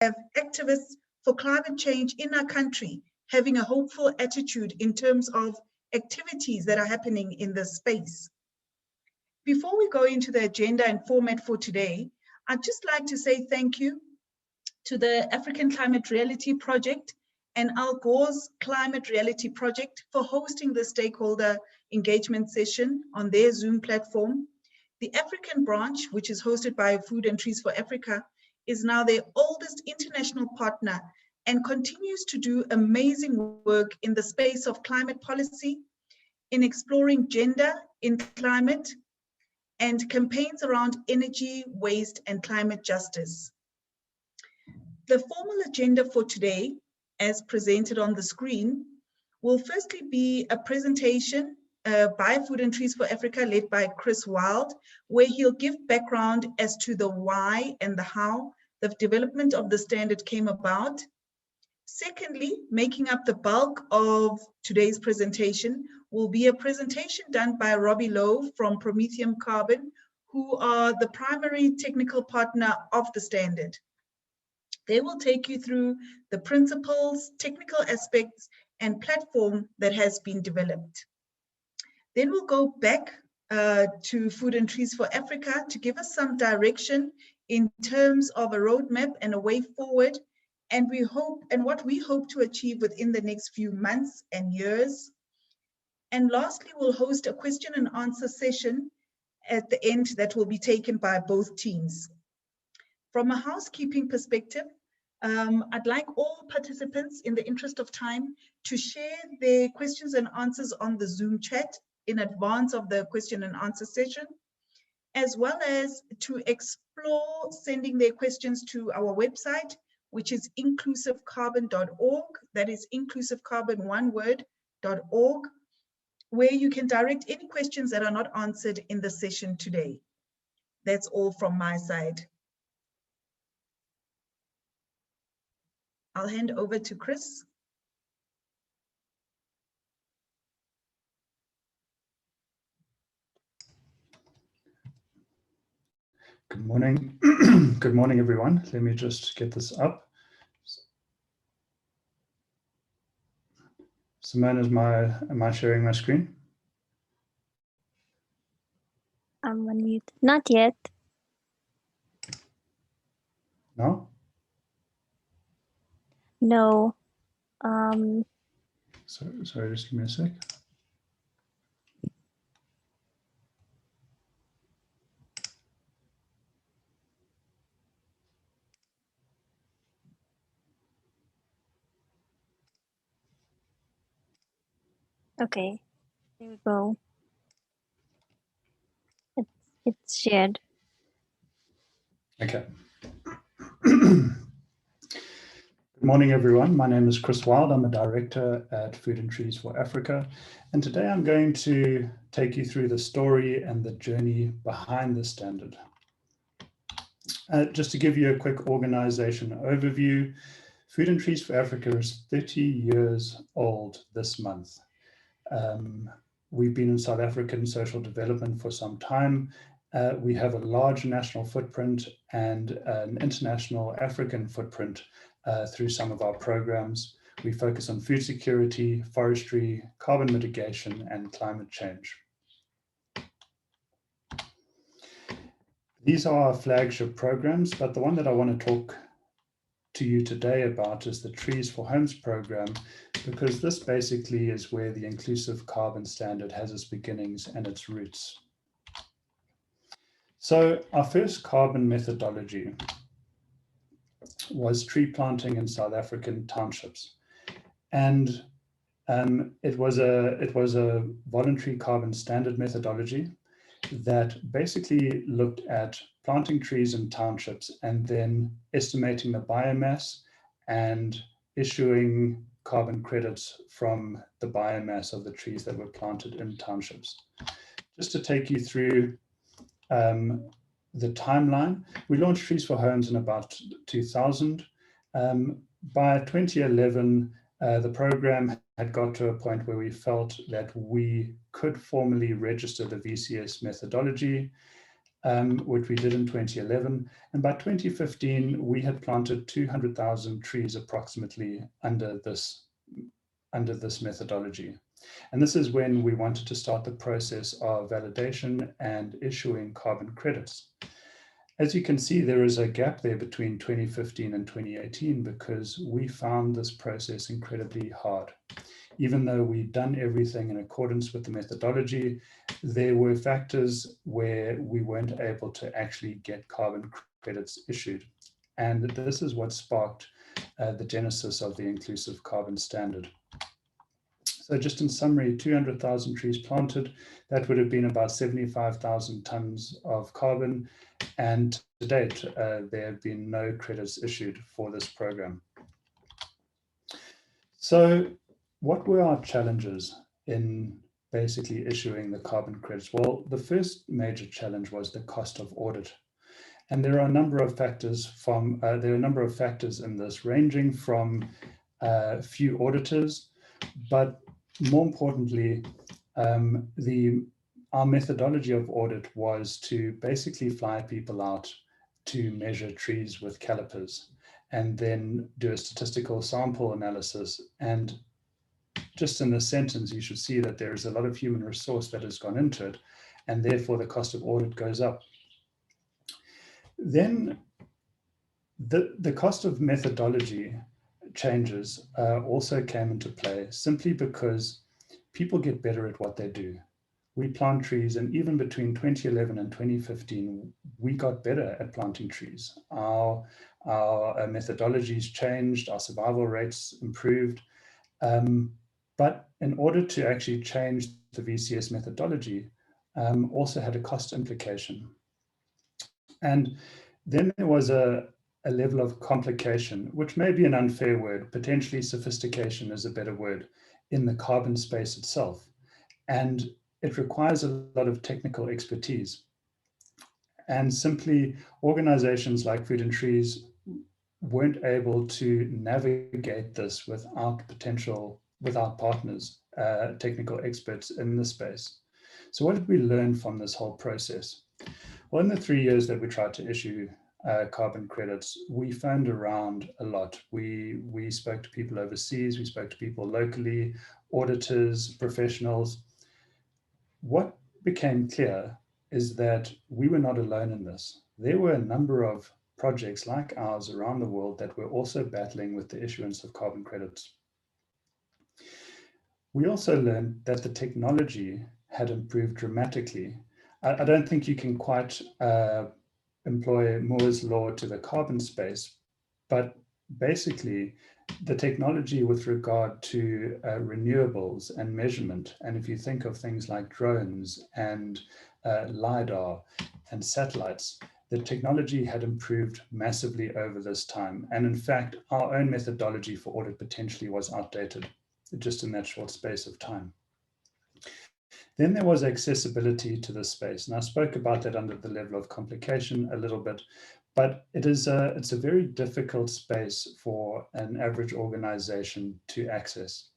have activists for climate change in our country having a hopeful attitude in terms of activities that are happening in this space. Before we go into the agenda and format for today, I'd just like to say thank you to the African Climate Reality Project and Al Gore's Climate Reality Project for hosting the stakeholder engagement session on their Zoom platform. The African branch, which is hosted by Food and Trees for Africa, is now their oldest international partner and continues to do amazing work in the space of climate policy, in exploring gender in climate, and campaigns around energy, waste, and climate justice. The formal agenda for today, as presented on the screen, will firstly be a presentation by Food and Trees for Africa led by Chris Wild, where he'll give background as to the why and the how the development of the standard came about. Secondly, making up the bulk of today's presentation will be a presentation done by Robbie Lowe from Prometheum Carbon, who are the primary technical partner of the standard. They will take you through the principles, technical aspects, and platform that has been developed. Then we'll go back to Food and Trees for Africa to give us some direction in terms of a roadmap and a way forward, and what we hope to achieve within the next few months and years. And lastly, we'll host a question and answer session at the end that will be taken by both teams. From a housekeeping perspective, I'd like all participants, in the interest of time, to share their questions and answers on the Zoom chat in advance of the question and answer session, as well as to explore sending their questions to our website, which is inclusivecarbon.org. That is inclusivecarbon, one word, .org, where you can direct any questions that are not answered in the session today. That's all from my side. I'll hand over to Chris. Good morning. Good morning, everyone. Let me just get this up. Simone, am I sharing my screen? I'm on mute. Not yet. No? No. Sorry, just give me a sec. Okay. There we go. It's shared. Okay. Good morning, everyone. My name is Chris Wild. I'm a director at Food and Trees for Africa. And today I'm going to take you through the story and the journey behind the standard. Just to give you a quick organization overview, Food and Trees for Africa is 30 years old this month. We've been in South African social development for some time. We have a large national footprint and an international African footprint through some of our programs. We focus on food security, forestry, carbon mitigation, and climate change. These are our flagship programs, but the one that I want to talk to you today about is the Trees for Homes program, because this basically is where the inclusive carbon standard has its beginnings and its roots. So our first carbon methodology was tree planting in South African townships. And it was a voluntary carbon standard methodology that basically looked at planting trees in townships and then estimating the biomass and issuing carbon credits from the biomass of the trees that were planted in townships. Just to take you through the timeline, we launched Trees for Homes in about 2000. By 2011, the program had got to a point where we felt that we could formally register the VCS methodology. which we did in 2011. And by 2015, we had planted 200,000 trees approximately under this methodology. And this is when we wanted to start the process of validation and issuing carbon credits. As you can see, there is a gap there between 2015 and 2018 because we found this process incredibly hard. Even though we'd done everything in accordance with the methodology, there were factors where we weren't able to actually get carbon credits issued. And this is what sparked the genesis of the Inclusive Carbon Standard. So just in summary, 200,000 trees planted, that would have been about 75,000 tons of carbon. And to date, there have been no credits issued for this program. So what were our challenges in basically issuing the carbon credits? Well, the first major challenge was the cost of audit. And there are a number of factors in this, ranging from few auditors, but more importantly, our methodology of audit was to basically fly people out to measure trees with calipers and then do a statistical sample analysis. And just in this sentence, you should see that there is a lot of human resource that has gone into it, and therefore the cost of audit goes up. Then the cost of methodology changes also came into play simply because people get better at what they do. We plant trees, and even between 2011 and 2015, we got better at planting trees. Our methodologies changed, our survival rates improved. But in order to actually change the VCS methodology, also had a cost implication. And then there was a level of complication, which may be an unfair word. Potentially sophistication is a better word, in the carbon space itself. And it requires a lot of technical expertise. And simply organizations like Food and Trees weren't able to navigate this without partners, technical experts in the space. So what did we learn from this whole process? Well, in the 3 years that we tried to issue carbon credits, we found around a lot. We spoke to people overseas, we spoke to people locally, auditors, professionals. What became clear is that we were not alone in this. There were a number of projects like ours around the world that were also battling with the issuance of carbon credits. We also learned that the technology had improved dramatically. I don't think you can quite employ Moore's law to the carbon space, but basically the technology with regard to renewables and measurement, and if you think of things like drones and LiDAR and satellites, the technology had improved massively over this time. And in fact, our own methodology for audit potentially was outdated just in that short space of time. Then there was accessibility to this space. And I spoke about that under the level of complication a little bit, but it's a very difficult space for an average organization to access.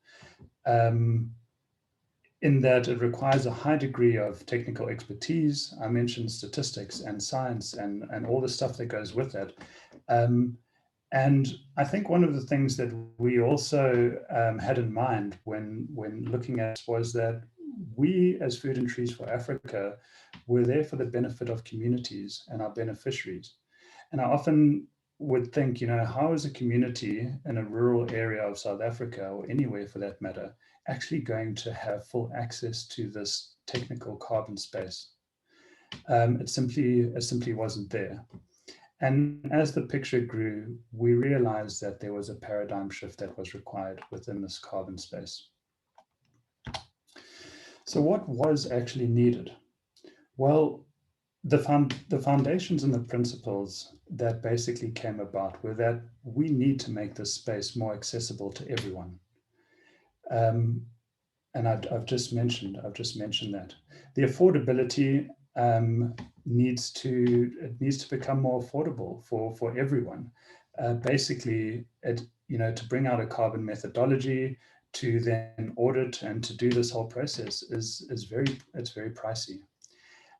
In that it requires a high degree of technical expertise. I mentioned statistics and science and all the stuff that goes with that. And I think one of the things that we also had in mind when looking at was that we as Food and Trees for Africa were there for the benefit of communities and our beneficiaries. And I often would think, how is a community in a rural area of South Africa, or anywhere for that matter, actually going to have full access to this technical carbon space? It simply wasn't there. And as the picture grew, we realized that there was a paradigm shift that was required within this carbon space. So what was actually needed? Well, the foundations and the principles that basically came about were that we need to make this space more accessible to everyone. And I've just mentioned that. The affordability needs to become more affordable for everyone. Basically, to bring out a carbon methodology, to then audit and to do this whole process is very pricey.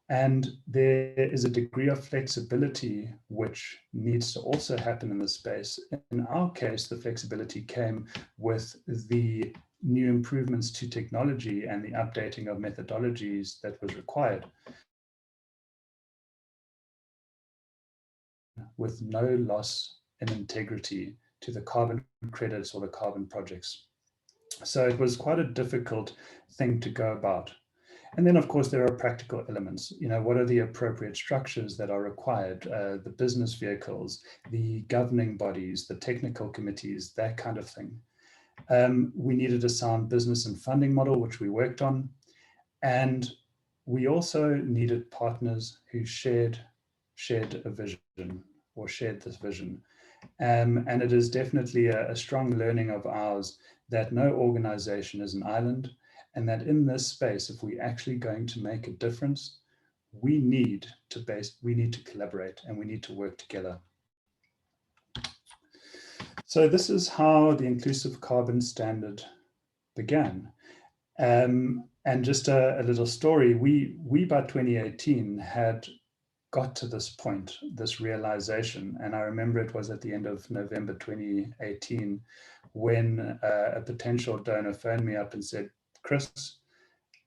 And there is a degree of flexibility which needs to also happen in this space. In our case, the flexibility came with the new improvements to technology and the updating of methodologies that was required, with no loss in integrity to the carbon credits or the carbon projects. So it was quite a difficult thing to go about. And then, of course, there are practical elements. You know, what are the appropriate structures that are required? The business vehicles, the governing bodies, the technical committees, that kind of thing. We needed a sound business and funding model, which we worked on. And we also needed partners who shared a vision or shared this vision. And it is definitely a strong learning of ours that no organization is an island, and that in this space, if we're actually going to make a difference, we need to collaborate and we need to work together. So this is how the Inclusive Carbon Standard began. And just a little story, we by 2018 had got to this point, this realization. And I remember it was at the end of November 2018 when a potential donor phoned me up and said, Chris,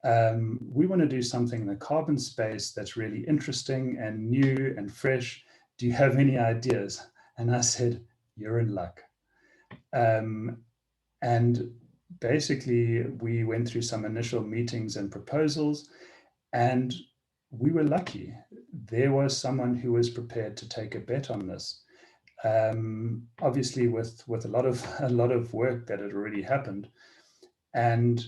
we want to do something in the carbon space that's really interesting and new and fresh. Do you have any ideas? And I said, you're in luck. And basically, we went through some initial meetings and proposals, and we were lucky. There was someone who was prepared to take a bet on this. Obviously, with a lot of work that had already happened, and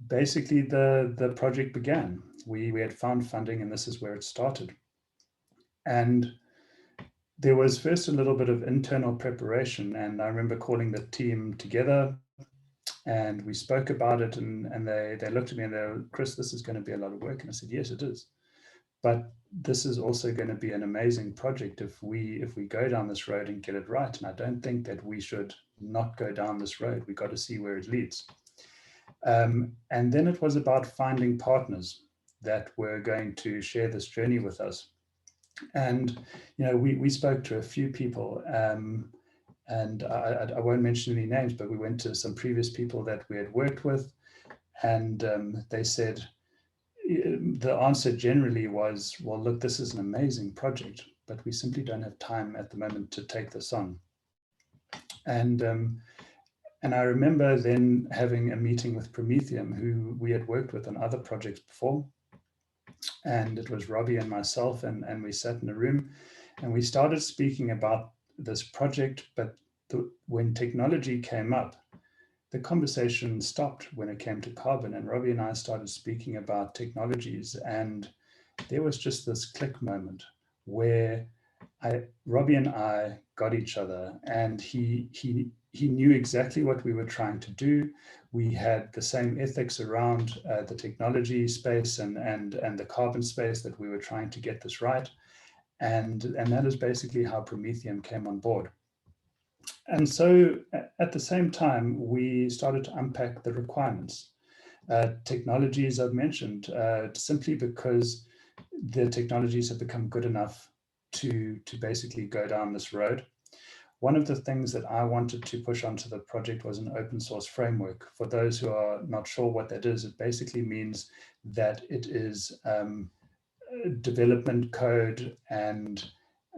basically the project began. We had found funding, and this is where it started. And there was first a little bit of internal preparation, and I remember calling the team together, and we spoke about it, and they looked at me and they were, Chris, this is going to be a lot of work. And I said, yes, it is. But this is also going to be an amazing project if we go down this road and get it right. And I don't think that we should not go down this road. We got to see where it leads. And then it was about finding partners that were going to share this journey with us. And, you know, we spoke to a few people, and I won't mention any names, but we went to some previous people that we had worked with, and they said, the answer generally was, well, look, this is an amazing project, but we simply don't have time at the moment to take this on. And I remember then having a meeting with Prometheum, who we had worked with on other projects before. And it was Robbie and myself, and we sat in a room and we started speaking about this project. But when technology came up, the conversation stopped when it came to carbon, and Robbie and I started speaking about technologies, and there was just this click moment where Robbie and I got each other, and he knew exactly what we were trying to do. We had the same ethics around the technology space and the carbon space, that we were trying to get this right. And that is basically how Prometheum came on board. And so at the same time, we started to unpack the requirements. Technologies I've mentioned, simply because the technologies have become good enough to basically go down this road. One of the things that I wanted to push onto the project was an open source framework. For those who are not sure what that is, it basically means that it is development code and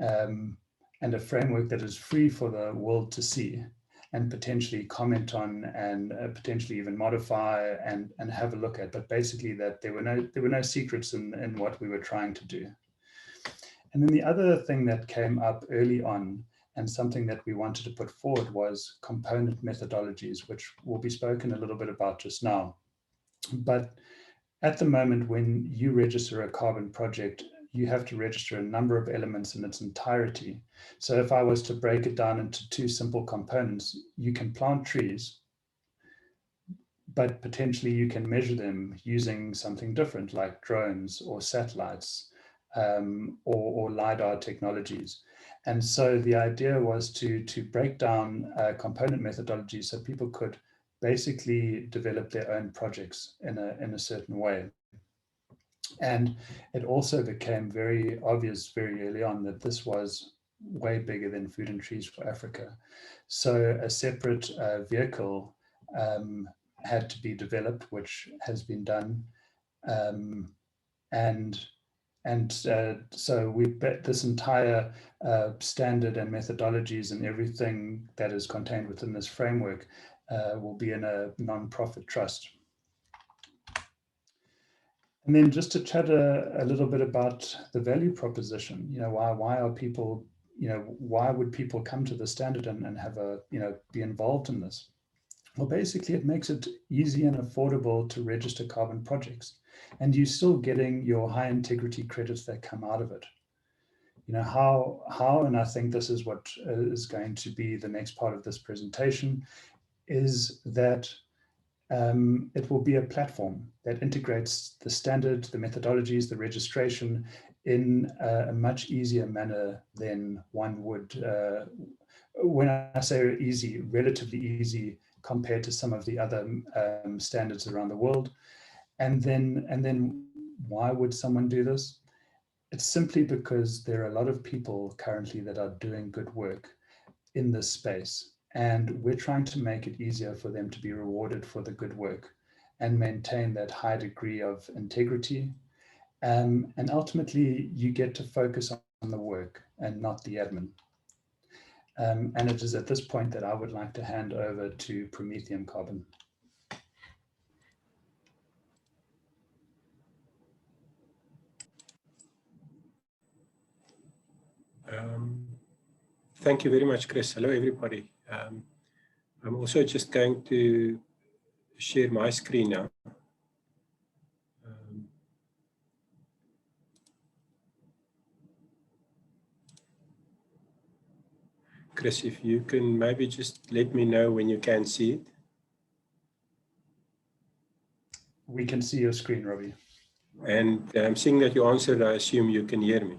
a framework that is free for the world to see and potentially comment on, and potentially even modify and have a look at. But basically that there were no secrets in what we were trying to do. And then the other thing that came up early on, and something that we wanted to put forward, was component methodologies, which will be spoken a little bit about just now. But at the moment, when you register a carbon project, you have to register a number of elements in its entirety. So if I was to break it down into two simple components, you can plant trees, but potentially you can measure them using something different, like drones or satellites, or LiDAR technologies. And so the idea was to break down component methodologies so people could basically develop their own projects in a certain way. And it also became very obvious very early on that this was way bigger than Food and Trees for Africa. So a separate vehicle had to be developed, which has been done. So we bet this entire standard and methodologies and everything that is contained within this framework will be in a non-profit trust. And then just to chat a little bit about the value proposition, why are people, why would people come to the standard and have a, be involved in this? Well, basically it makes it easy and affordable to register carbon projects, and you're still getting your high integrity credits that come out of it. How, and I think this is what is going to be the next part of this presentation, is that it will be a platform that integrates the standard, the methodologies, the registration in a much easier manner than one would, when I say easy, relatively easy compared to some of the other standards around the world. And then why would someone do this? It's simply because there are a lot of people currently that are doing good work in this space. And we're trying to make it easier for them to be rewarded for the good work and maintain that high degree of integrity. And ultimately, you get to focus on the work and not the admin. And it is at this point that I would like to hand over to Prometheum Carbon. Thank you very much, Chris. Hello, everybody. I'm also just going to share my screen now. Chris, if you can maybe just let me know when you can see it. We can see your screen, Robbie. And seeing that you answered, I assume you can hear me.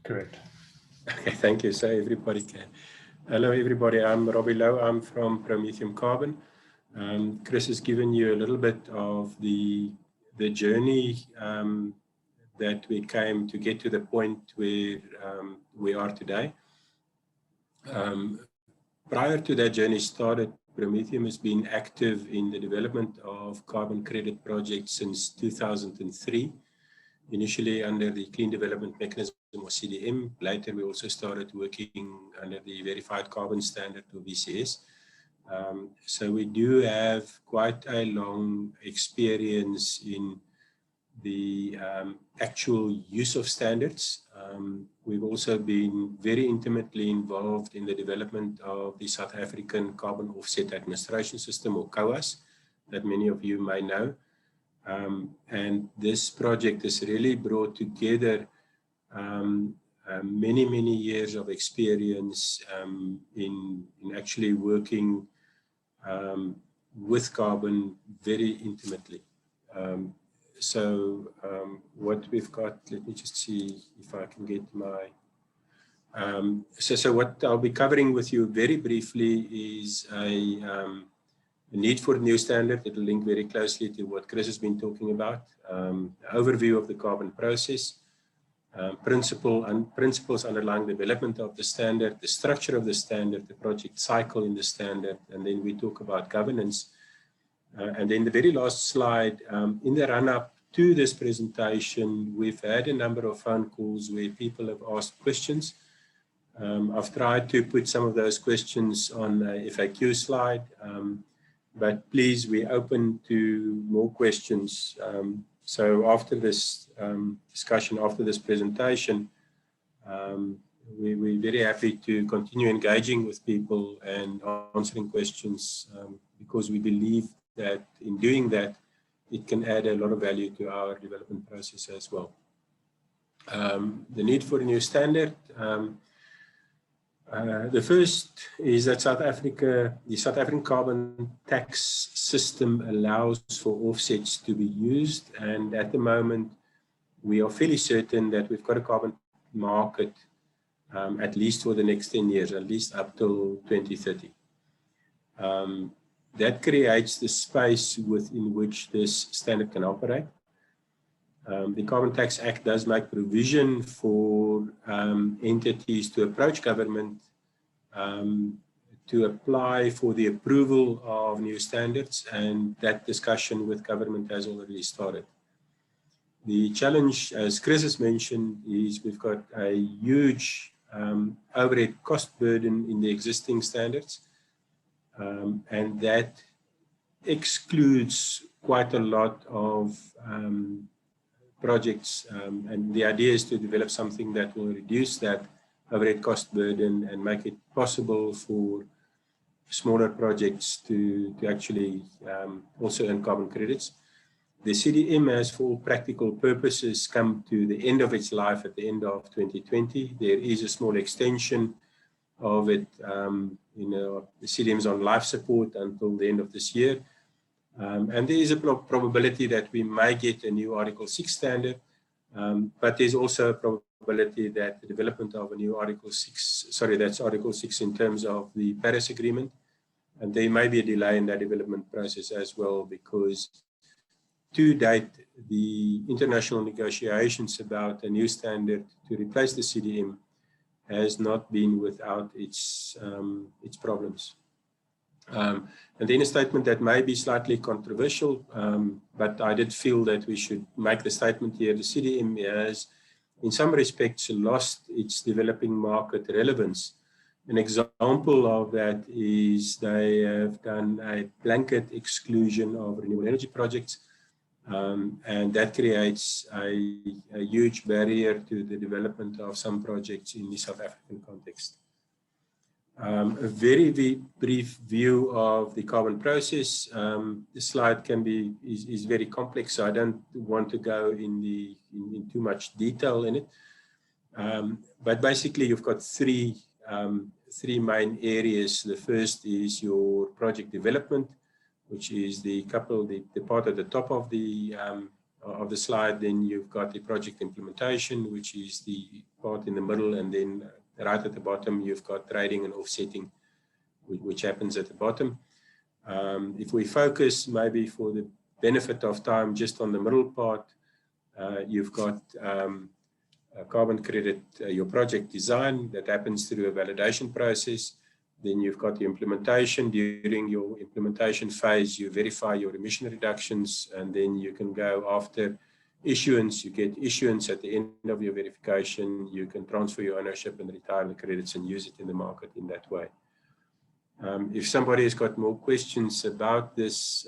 Correct. Okay, thank you. So everybody can. Hello, everybody. I'm Robbie Lowe. I'm from Prometheum Carbon. Chris has given you a little bit of the journey that we came to get to the point where we are today. Prior to that journey started, Prometheum has been active in the development of carbon credit projects since 2003, initially under the Clean Development Mechanism or CDM. Later, we also started working under the Verified Carbon Standard or VCS. So we do have quite a long experience in the actual use of standards. We've also been very intimately involved in the development of the South African Carbon Offset Administration System, or FAQS, that many of you may know. And this project has really brought together many years of experience in actually working with carbon very intimately. So what we've got, let me just see if I can get my, so what I'll be covering with you very briefly is a need for a new standard. It will link very closely to what Chris has been talking about, overview of the carbon process, principles underlying the development of the standard, the structure of the standard, the project cycle in the standard, and then we talk about governance. And then the very last slide, in the run-up to this presentation, we've had a number of phone calls where people have asked questions. I've tried to put some of those questions on a FAQ slide, but please, we're open to more questions. So after this discussion, after this presentation, we're very happy to continue engaging with people and answering questions because we believe that in doing that, it can add a lot of value to our development process as well. The need for a new standard. The first is that the South African carbon tax system allows for offsets to be used. And at the moment, we are fairly certain that we've got a carbon market at least for the next 10 years, at least up till 2030. That creates the space within which this standard can operate. The Carbon Tax Act does make provision for entities to approach government to apply for the approval of new standards, and that discussion with government has already started. The challenge, as Chris has mentioned, is we've got a huge overhead cost burden in the existing standards, and that excludes quite a lot of projects, and the idea is to develop something that will reduce that overhead cost burden and make it possible for smaller projects to actually also earn carbon credits. The CDM has, for all practical purposes, come to the end of its life at the end of 2020. There is a small extension of it. The CDM is on life support until the end of this year. And there is a probability that we may get a new Article 6 standard, but there's also a probability that the development of a new Article 6, that's Article 6 in terms of the Paris Agreement, and there may be a delay in that development process as well, because to date, the international negotiations about a new standard to replace the CDM has not been without its problems. And then a statement that may be slightly controversial, but I did feel that we should make the statement here. The CDM has, in some respects, lost its developing market relevance. An example of that is they have done a blanket exclusion of renewable energy projects, and that creates a huge barrier to the development of some projects in the South African context. A very brief view of the carbon process. The slide is very complex, so I don't want to go in too much detail in it. But basically, you've got three main areas. The first is your project development, which is the part at the top of the slide. Then you've got the project implementation, which is the part in the middle, and then right at the bottom, you've got trading and offsetting, which happens at the bottom. If we focus maybe for the benefit of time just on the middle part, you've got a carbon credit, your project design that happens through a validation process. Then you've got the implementation. During your implementation phase, you verify your emission reductions, and then you can go after issuance. You get issuance at the end of your verification. You can transfer your ownership and retire the credits and use it in the market in that way. If somebody has got more questions about this,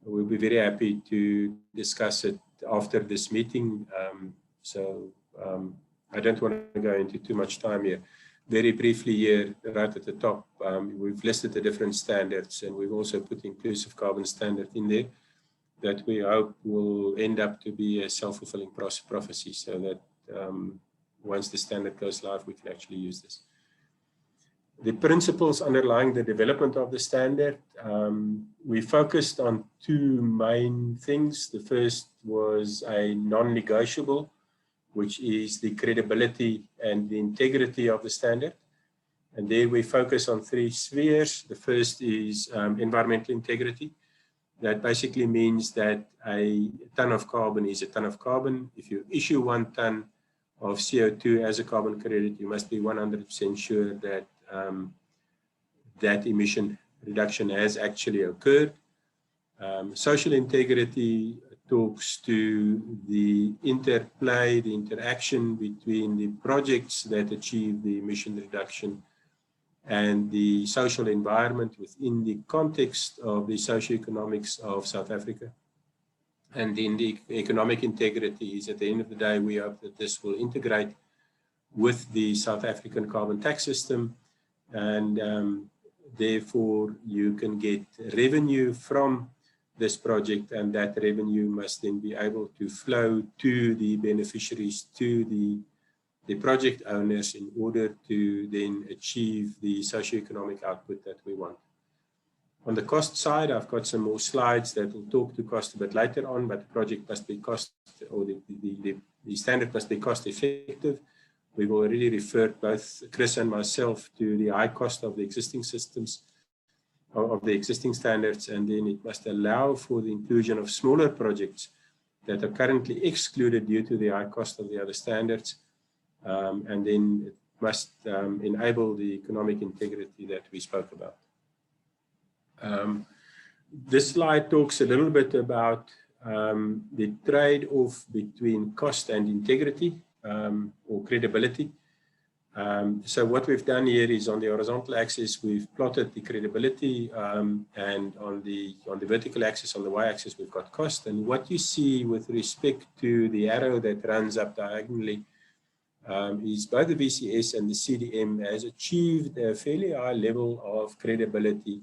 we'll be very happy to discuss it after this meeting. I don't want to go into too much time here. Very briefly here, right at the top, we've listed the different standards, and we've also put inclusive carbon standard in there that we hope will end up to be a self-fulfilling prophecy, so that once the standard goes live, we can actually use this. The principles underlying the development of the standard, we focused on two main things. The first was a non-negotiable, which is the credibility and the integrity of the standard. And there we focus on three spheres. The first is environmental integrity. That basically means that a ton of carbon is a ton of carbon. If you issue 1 ton of CO2 as a carbon credit, you must be 100% sure that that emission reduction has actually occurred. Social integrity talks to the interplay, the interaction between the projects that achieve the emission reduction and the social environment within the context of the socioeconomics of South Africa. And then the economic integrity is, at the end of the day, we hope that this will integrate with the South African carbon tax system, and therefore you can get revenue from this project, and that revenue must then be able to flow to the beneficiaries, to the project owners, in order to then achieve the socioeconomic output that we want. On the cost side, I've got some more slides that will talk to cost a bit later on, but the project must be cost, or the standard must be cost effective. We've already referred, both Chris and myself, to the high cost of the existing systems, of the existing standards, and then it must allow for the inclusion of smaller projects that are currently excluded due to the high cost of the other standards. And then it must enable the economic integrity that we spoke about. This slide talks a little bit about the trade-off between cost and integrity or credibility. So what we've done here is on the horizontal axis, we've plotted the credibility, and on the vertical axis, on the y-axis, we've got cost. And what you see with respect to the arrow that runs up diagonally is both the VCS and the CDM has achieved a fairly high level of credibility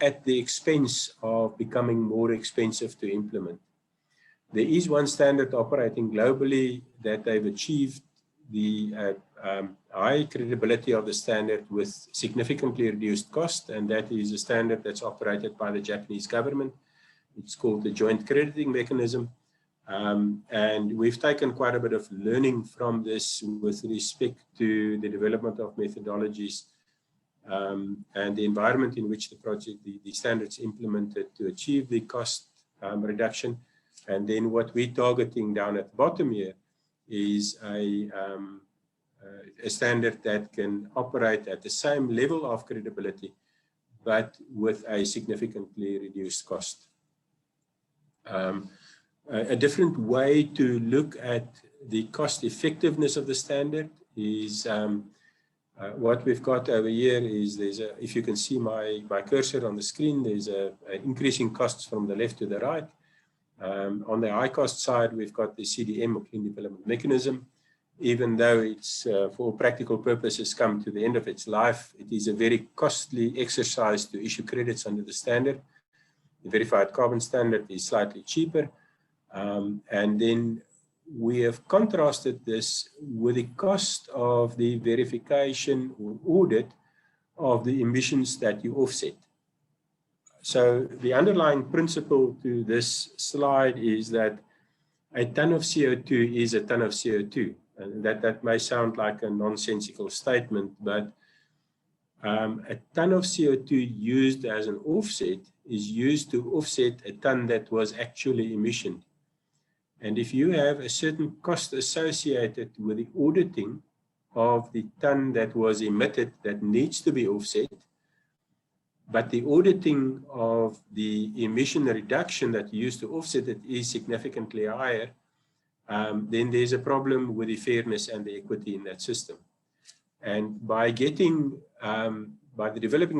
at the expense of becoming more expensive to implement. There is one standard operating globally that they've achieved the high credibility of the standard with significantly reduced cost, and that is a standard that's operated by the Japanese government. It's called the Joint Crediting Mechanism. And we've taken quite a bit of learning from this with respect to the development of methodologies and the environment in which the standards implemented to achieve the cost reduction. And then what we're targeting down at the bottom here is a standard that can operate at the same level of credibility, but with a significantly reduced cost. A different way to look at the cost effectiveness of the standard is what we've got over here is if you can see my cursor on the screen, there's an increasing costs from the left to the right. On the high cost side, we've got the CDM or Clean Development Mechanism. Even though it's for practical purposes come to the end of its life, it is a very costly exercise to issue credits under the standard. The verified carbon standard is slightly cheaper. And then we have contrasted this with the cost of the verification or audit of the emissions that you offset. So the underlying principle to this slide is that a ton of CO2 is a ton of CO2. And that may sound like a nonsensical statement, but a ton of CO2 used as an offset is used to offset a ton that was actually emissioned. And if you have a certain cost associated with the auditing of the ton that was emitted that needs to be offset, but the auditing of the emission reduction that you use to offset it is significantly higher, then there's a problem with the fairness and the equity in that system. And by developing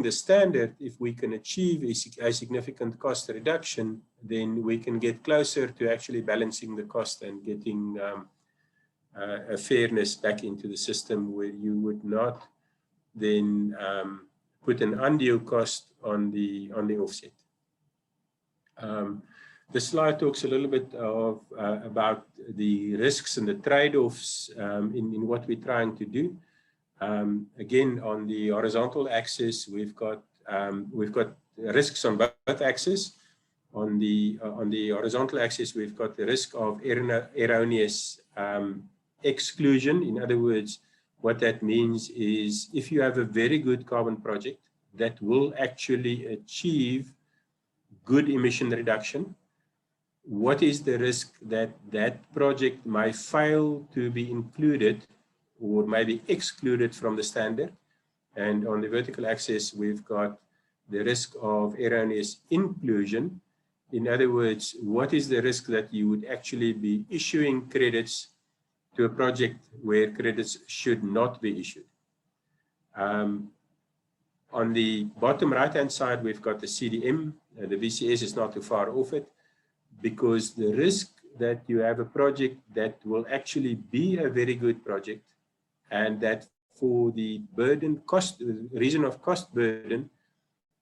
the standard, if we can achieve a significant cost reduction, then we can get closer to actually balancing the cost and getting a fairness back into the system where you would not then put an undue cost on the offset. The slide talks a little bit about the risks and the trade-offs in what we're trying to do. Again, on the horizontal axis, we've got risks on both axes. On the horizontal axis, we've got the risk of erroneous exclusion. In other words, what that means is if you have a very good carbon project that will actually achieve good emission reduction, what is the risk that that project might fail to be included or maybe excluded from the standard? And on the vertical axis, we've got the risk of erroneous inclusion. In other words, what is the risk that you would actually be issuing credits to a project where credits should not be issued? On the bottom right-hand side, we've got the CDM. The VCS is not too far off it, because the risk that you have a project that will actually be a very good project, and that for the reason of cost burden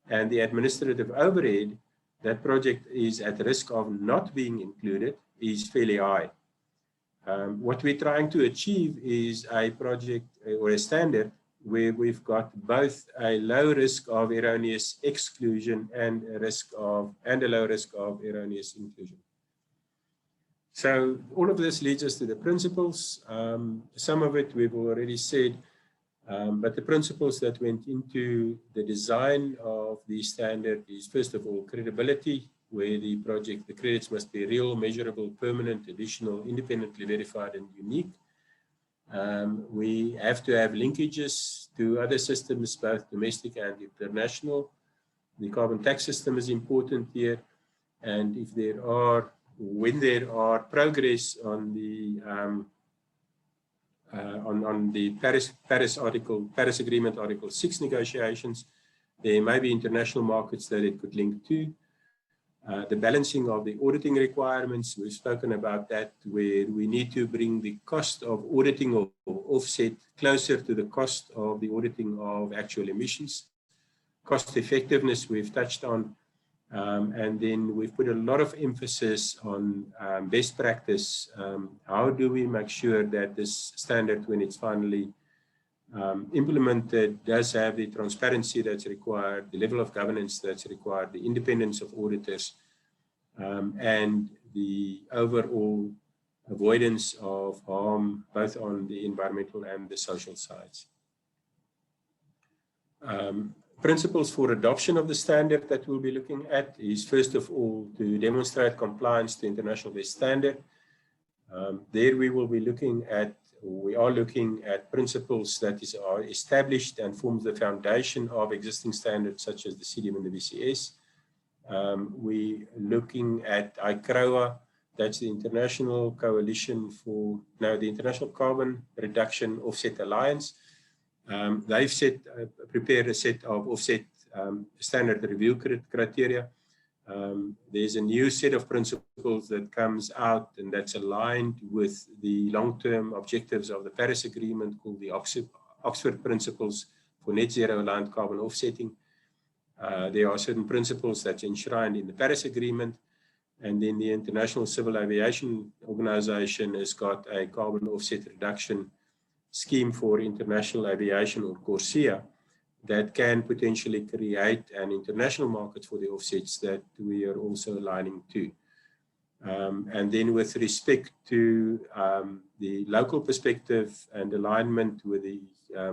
and the administrative overhead, that project is at risk of not being included is fairly high. What we're trying to achieve is a project or a standard where we've got both a low risk of erroneous exclusion and a low risk of erroneous inclusion. So all of this leads us to the principles. Some of it we've already said, but the principles that went into the design of the standard is, first of all, credibility. where the credits must be real, measurable, permanent, additional, independently verified, and unique. We have to have linkages to other systems, both domestic and international. The carbon tax system is important here. And if there are, when there are progress on the Paris Agreement Article 6 negotiations, there may be international markets that it could link to. The balancing of the auditing requirements, we've spoken about that, where we need to bring the cost of auditing or offset closer to the cost of the auditing of actual emissions. Cost effectiveness we've touched on, and then we've put a lot of emphasis on best practice. How do we make sure that this standard, when it's finally implemented, does have the transparency that's required, the level of governance that's required, the independence of auditors, and the overall avoidance of harm, both on the environmental and the social sides. Principles for adoption of the standard that we'll be looking at is, first of all, to demonstrate compliance to international best standard. There we will be looking at, we are looking at principles that are established and forms the foundation of existing standards such as the CDM and the VCS. We're looking at ICROA, that's the International Coalition for, the International Carbon Reduction Offset Alliance. They've prepared a set of offset standard review criteria. There's a new set of principles that comes out, and that's aligned with the long-term objectives of the Paris Agreement, called the Oxford Principles for Net Zero Aligned Carbon Offsetting. There are certain principles that's enshrined in the Paris Agreement, and then the International Civil Aviation Organization has got a carbon offset reduction scheme for international aviation, or CORSIA, that can potentially create an international market for the offsets that we are also aligning to. And then with respect to the local perspective and alignment with the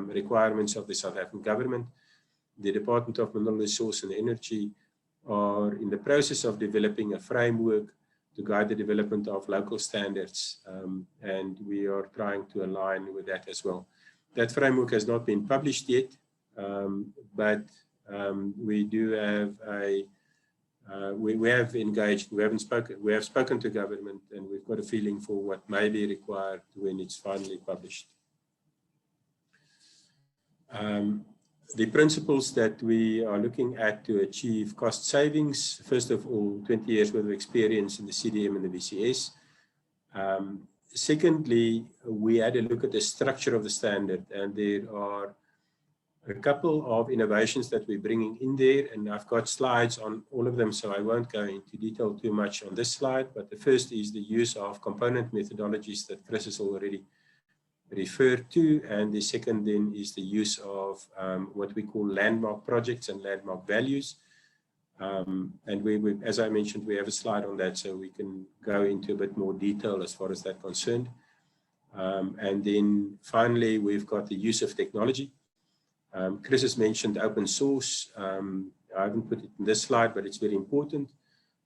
requirements of the South African government, the Department of Mineral Resources and Energy are in the process of developing a framework to guide the development of local standards, and we are trying to align with that as well. That framework has not been published yet, but we do have a, we have engaged, we have spoken to government, and we've got a feeling for what may be required when it's finally published. The principles that we are looking at to achieve cost savings, first of all, 20 years worth of experience in the CDM and the VCS. Secondly, we had a look at the structure of the standard, and there are a couple of innovations that we're bringing in there, and I've got slides on all of them, so I won't go into detail too much on this slide, but the first is the use of component methodologies that Chris has already referred to, and the second then is the use of what we call landmark projects and landmark values. And we, as I mentioned, we have a slide on that, so we can go into a bit more detail as far as that concerned. And then finally, we've got the use of technology. Chris has mentioned open source. I haven't put it in this slide, but it's very important.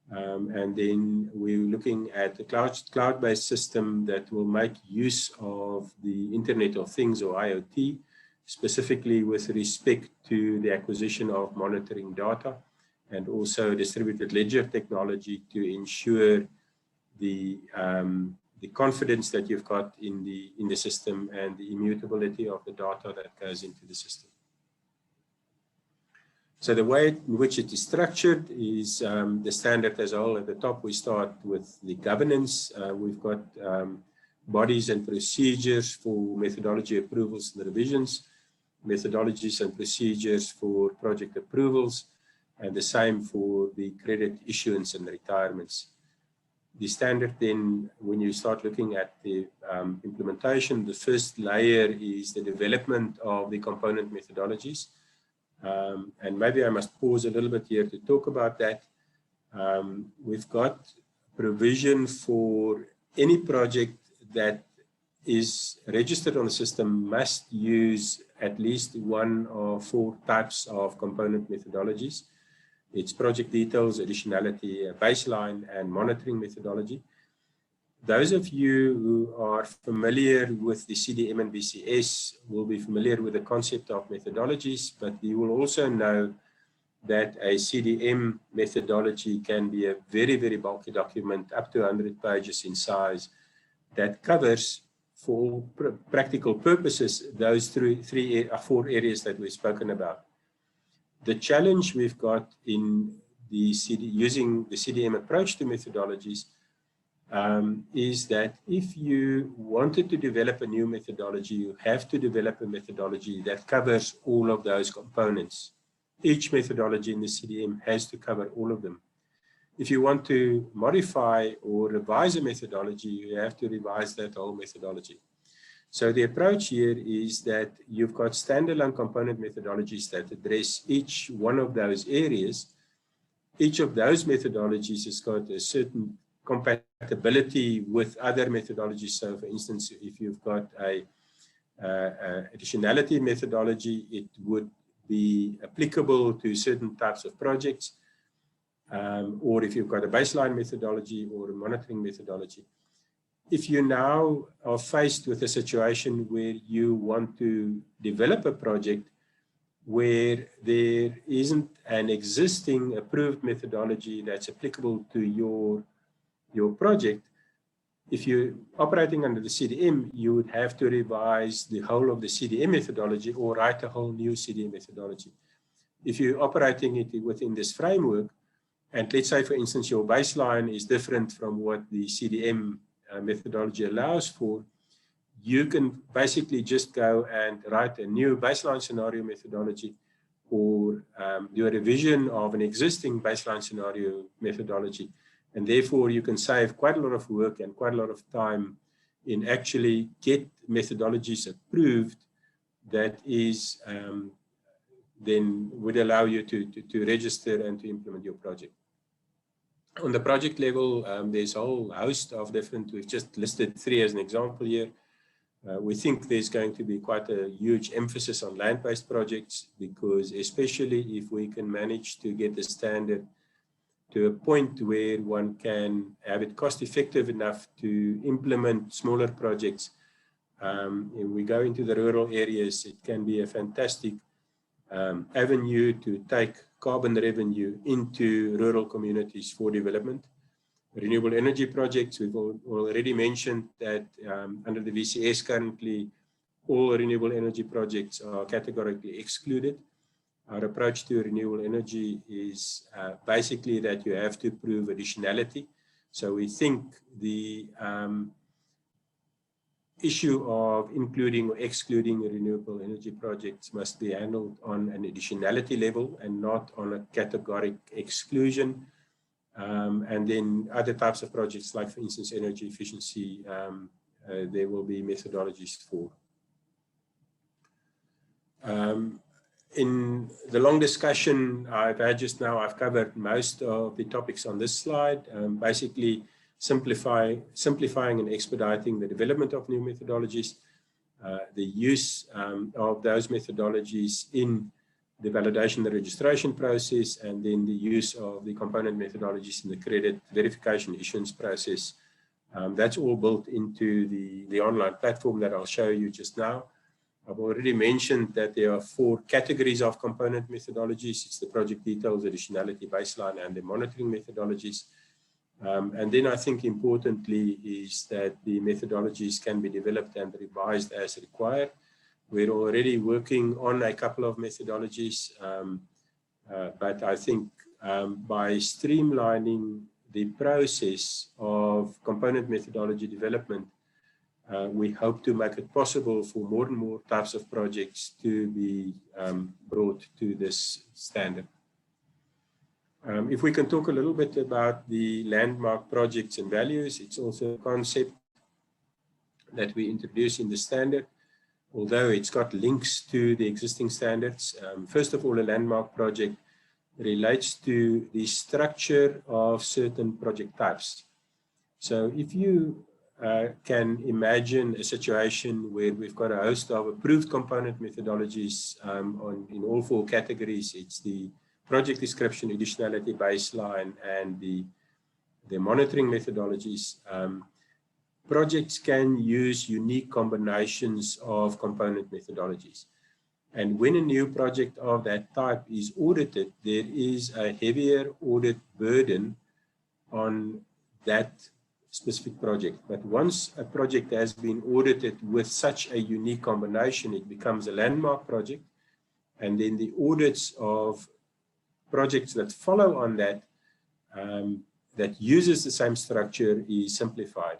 And then we're looking at a cloud-based system that will make use of the Internet of Things, or IoT, specifically with respect to the acquisition of monitoring data, and also distributed ledger technology to ensure the confidence that you've got in the system and the immutability of the data that goes into the system. So the way in which it is structured is the standard as a whole. At the top, we start with the governance. We've got bodies and procedures for methodology approvals and revisions, methodologies and procedures for project approvals, and the same for the credit issuance and retirements. The standard then, when you start looking at the implementation, the first layer is the development of the component methodologies. And maybe I must pause a little bit here to talk about that. We've got provision for any project that is registered on the system must use at least one or 4 types of component methodologies. It's project details, additionality, baseline, and monitoring methodology. Those of you who are familiar with the CDM and BCS will be familiar with the concept of methodologies, but you will also know that a CDM methodology can be a very, very bulky document, up to 100 pages in size, that covers, for practical purposes, those four areas that we've spoken about. The challenge we've got in the using the CDM approach to methodologies is that if you wanted to develop a new methodology, you have to develop a methodology that covers all of those components. Each methodology in the CDM has to cover all of them. If you want to modify or revise a methodology, you have to revise that whole methodology. So the approach here is that you've got standalone component methodologies that address each one of those areas. Each of those methodologies has got a certain compatibility with other methodologies. So for instance, if you've got a additionality methodology, it would be applicable to certain types of projects, or if you've got a baseline methodology or a monitoring methodology. If you now are faced with a situation where you want to develop a project where there isn't an existing approved methodology that's applicable to your project, if you're operating under the CDM, you would have to revise the whole of the CDM methodology or write a whole new CDM methodology. If you're operating it within this framework, and let's say, for instance, your baseline is different from what the CDM methodology allows for, you can basically just go and write a new baseline scenario methodology, or do a revision of an existing baseline scenario methodology. And therefore, you can save quite a lot of work and quite a lot of time in actually get methodologies approved that is then would allow you to register and to implement your project. On the project level, there's a whole host of different, we've just listed 3 as an example here. We think there's going to be quite a huge emphasis on land-based projects, because especially if we can manage to get the standard to a point where one can have it cost-effective enough to implement smaller projects. If we go into the rural areas, it can be a fantastic avenue to take carbon revenue into rural communities for development. Renewable energy projects, we've already mentioned that under the VCS currently, all renewable energy projects are categorically excluded. Our approach to renewable energy is basically that you have to prove additionality. So we think the issue of including or excluding renewable energy projects must be handled on an additionality level and not on a categoric exclusion. And then other types of projects, like for instance, energy efficiency, there will be methodologies for. In the long discussion I've had just now, I've covered most of the topics on this slide, basically simplifying and expediting the development of new methodologies, the use of those methodologies in the validation, the registration process, and then the use of the component methodologies in the credit verification issuance process. That's all built into the online platform that I'll show you just now. I've already mentioned that there are 4 categories of component methodologies. It's the project details, additionality, baseline, and the monitoring methodologies. And then I think importantly is that the methodologies can be developed and revised as required. We're already working on a couple of methodologies, but I think by streamlining the process of component methodology development, we hope to make it possible for more and more types of projects to be brought to this standard. If we can talk a little bit about the landmark projects and values, it's also a concept that we introduce in the standard, although it's got links to the existing standards. First of all, a landmark project relates to the structure of certain project types. So if you can imagine a situation where we've got a host of approved component methodologies in all 4 categories. It's the project description, additionality, baseline, and the monitoring methodologies, projects can use unique combinations of component methodologies. And when a new project of that type is audited, there is a heavier audit burden on that specific project. But once a project has been audited with such a unique combination, it becomes a landmark project. And then the audits of projects that follow on that, that uses the same structure, is simplified.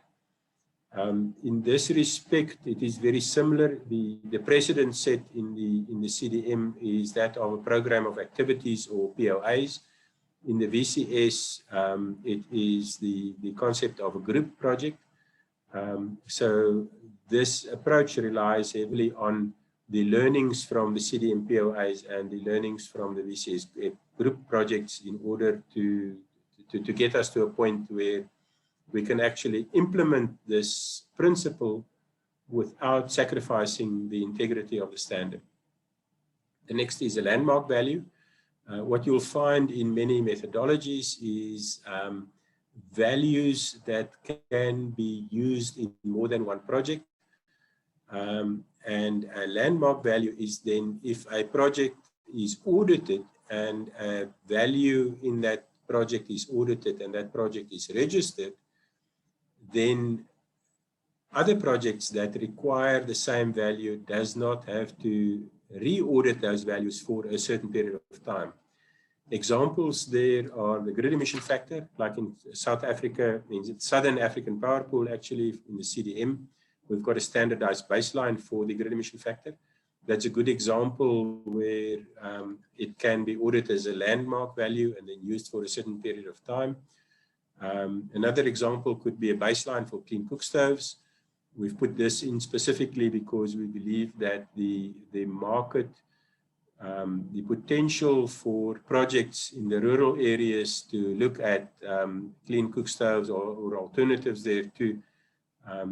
In this respect, it is very similar. The precedent set in the CDM is that of a program of activities, or POAs. In the VCS, it is the concept of a group project. So this approach relies heavily on the learnings from the CDM POAs and the learnings from the VCS group projects in order to get us to a point where we can actually implement this principle without sacrificing the integrity of the standard. The next is a landmark value. What you'll find in many methodologies is values that can be used in more than one project. And a landmark value is then if a project is audited and a value in that project is audited and that project is registered, then other projects that require the same value does not have to re-audit those values for a certain period of time. Examples there are the grid emission factor, like in South Africa, in Southern African Power Pool, actually in the CDM, we've got a standardized baseline for the grid emission factor. That's a good example where it can be audited as a landmark value and then used for a certain period of time. Another example could be a baseline for clean cook stoves. We've put this in specifically because we believe that the market, the potential for projects in the rural areas to look at clean cook stoves or alternatives there too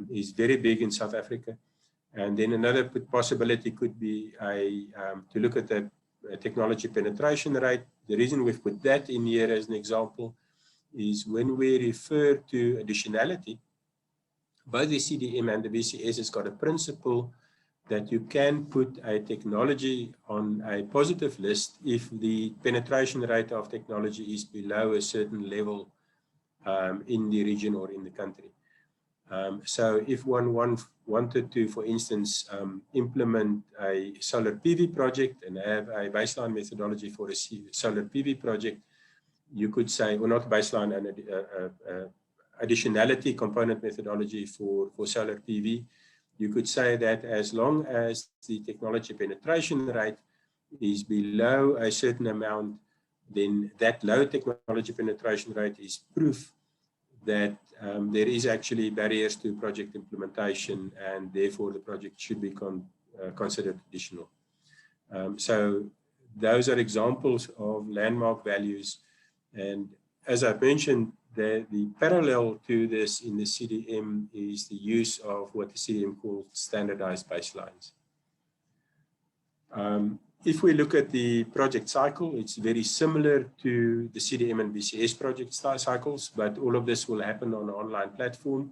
is very big in South Africa. And then another possibility could be to look at the technology penetration rate. The reason we've put that in here as an example is when we refer to additionality, both the CDM and the VCS has got a principle that you can put a technology on a positive list if the penetration rate of technology is below a certain level in the region or in the country. So if one wanted to, for instance, implement a solar PV project and have a baseline methodology for a solar PV project, you could say, or not baseline, and additionality component methodology for solar PV. You could say that as long as the technology penetration rate is below a certain amount, then that low technology penetration rate is proof that there is actually barriers to project implementation, and therefore the project should be considered additional. So those are examples of landmark values. And as I mentioned, the parallel to this in the CDM is the use of what the CDM calls standardized baselines. If we look at the project cycle, it's very similar to the CDM and VCS project cycles, but all of this will happen on an online platform.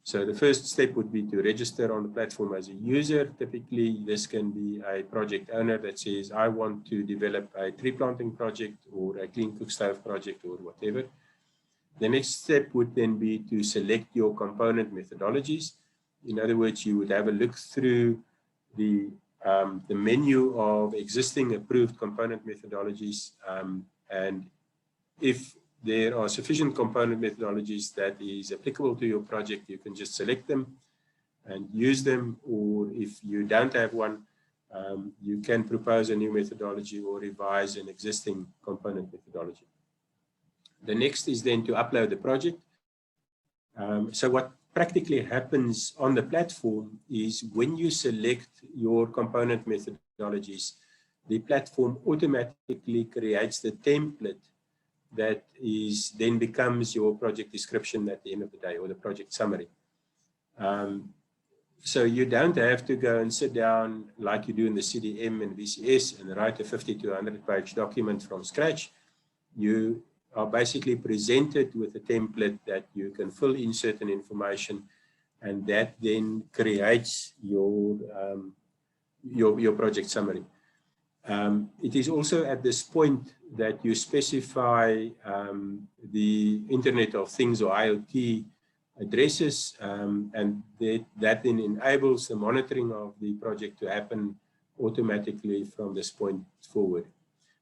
So the first step would be to register on the platform as a user. Typically, this can be a project owner that says, I want to develop a tree planting project or a clean cook stove project or whatever. The next step would then be to select your component methodologies. In other words, you would have a look through the menu of existing approved component methodologies, and if there are sufficient component methodologies that is applicable to your project, you can just select them and use them, or if you don't have one, you can propose a new methodology or revise an existing component methodology. The next is then to upload the project. So what practically happens on the platform is when you select your component methodologies, the platform automatically creates the template that is then becomes your project description at the end of the day, or the project summary. So you don't have to go and sit down like you do in the CDM and VCS and write a 50 to 100-page document from scratch. You are basically presented with a template that you can fill in certain information, and that then creates your project summary. It is also at this point that you specify the Internet of Things or IoT addresses, and that then enables the monitoring of the project to happen automatically from this point forward.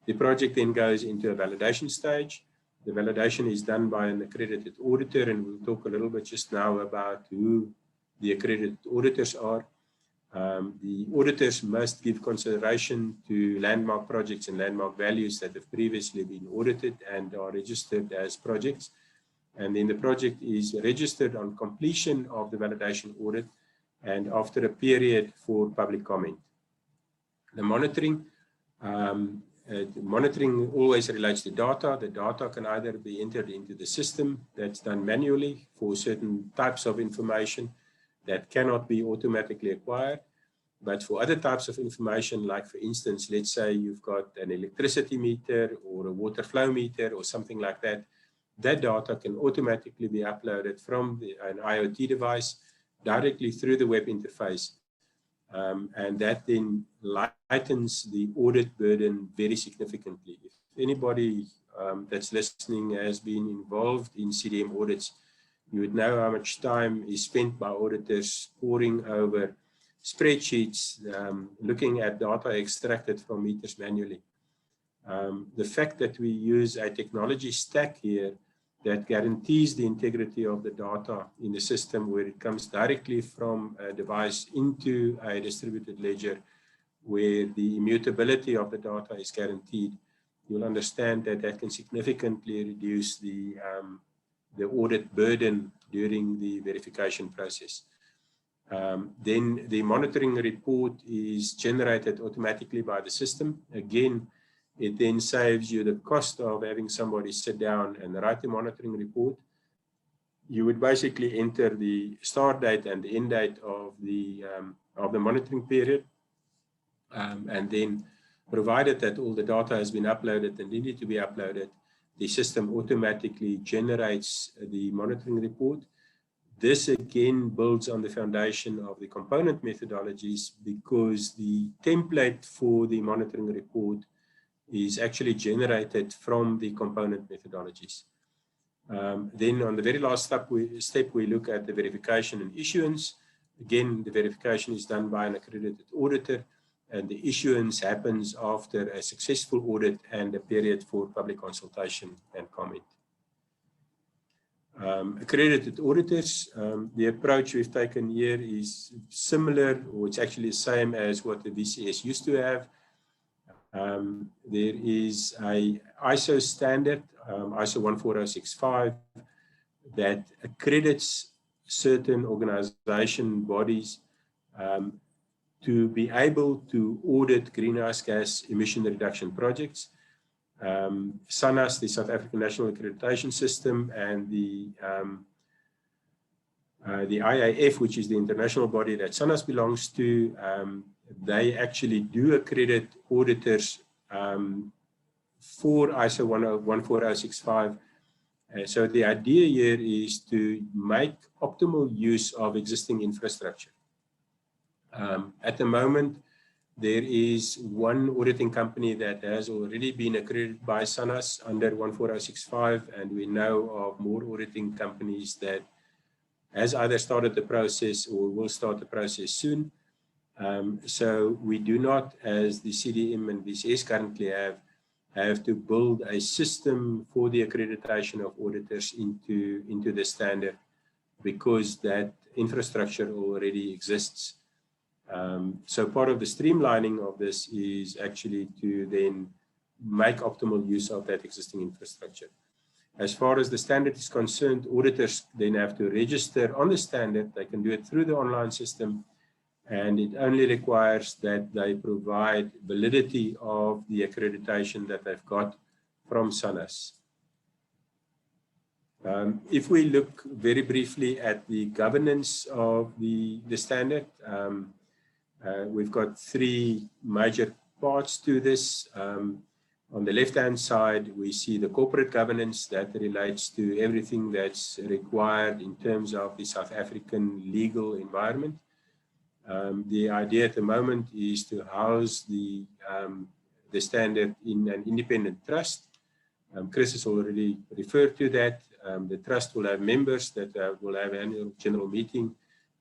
The project then goes into a validation stage. The validation is done by an accredited auditor, and we'll talk a little bit just now about who the accredited auditors are. The auditors must give consideration to landmark projects and landmark values that have previously been audited and are registered as projects. And then the project is registered on completion of the validation audit and after a period for public comment. The monitoring, monitoring always relates to data. The data can either be entered into the system, that's done manually for certain types of information that cannot be automatically acquired. But for other types of information, like for instance, let's say you've got an electricity meter or a water flow meter or something like that, that data can automatically be uploaded from an IoT device directly through the web interface. And that then lightens the audit burden very significantly. If anybody that's listening has been involved in CDM audits, you would know how much time is spent by auditors poring over spreadsheets, looking at data extracted from meters manually. The fact that we use a technology stack here that guarantees the integrity of the data in the system, where it comes directly from a device into a distributed ledger, where the immutability of the data is guaranteed, you'll understand that that can significantly reduce the audit burden during the verification process. Then the monitoring report is generated automatically by the system. Again, it then saves you the cost of having somebody sit down and write the monitoring report. You would basically enter the start date and the end date of the monitoring period. And then, provided that all the data has been uploaded and needed to be uploaded, the system automatically generates the monitoring report. This again builds on the foundation of the component methodologies, because the template for the monitoring report is actually generated from the component methodologies. Then on the very last step, we look at the verification and issuance. Again, the verification is done by an accredited auditor, and the issuance happens after a successful audit and a period for public consultation and comment. Accredited auditors, the approach we've taken here is similar, or it's actually the same as what the VCS used to have. There is a ISO standard, ISO 14065, that accredits certain organization bodies to be able to audit greenhouse gas emission reduction projects. SANAS, the South African National Accreditation System, and the IAF, which is the international body that SANAS belongs to, they actually do accredit auditors for ISO 14065. So the idea here is to make optimal use of existing infrastructure. At the moment, there is one auditing company that has already been accredited by SANAS under 14065, and we know of more auditing companies that has either started the process or will start the process soon. So we do not, as the CDM and VCS currently have to build a system for the accreditation of auditors into the standard, because that infrastructure already exists. So part of the streamlining of this is actually to then make optimal use of that existing infrastructure. As far as the standard is concerned, auditors then have to register on the standard. They can do it through the online system, and it only requires that they provide validity of the accreditation that they've got from SANAS. If we look very briefly at the governance of the standard, we've got three major parts to this. On the left-hand side, we see the corporate governance that relates to everything that's required in terms of the South African legal environment. The idea at the moment is to house the standard in an independent trust. Chris has already referred to that. The trust will have members that will have an annual general meeting,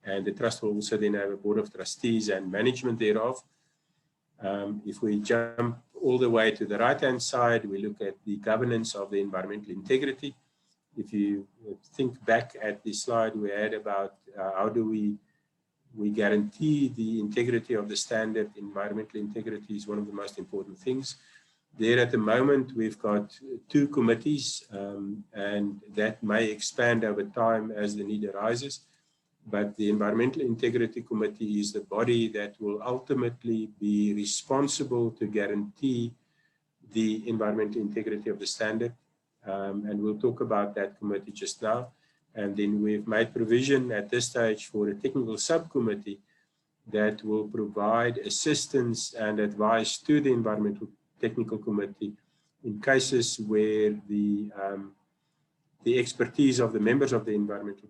and the trust will also then have a board of trustees and management thereof. If we jump all the way to the right-hand side, we look at the governance of the environmental integrity. If you think back at the slide we had about how do we guarantee the integrity of the standard, environmental integrity is one of the most important things. There at the moment, we've got two committees, and that may expand over time as the need arises. But the Environmental Integrity Committee is the body that will ultimately be responsible to guarantee the environmental integrity of the standard. And we'll talk about that committee just now. And then we've made provision at this stage for a technical subcommittee that will provide assistance and advice to the Environmental Technical Committee in cases where the expertise of the members of the Environmental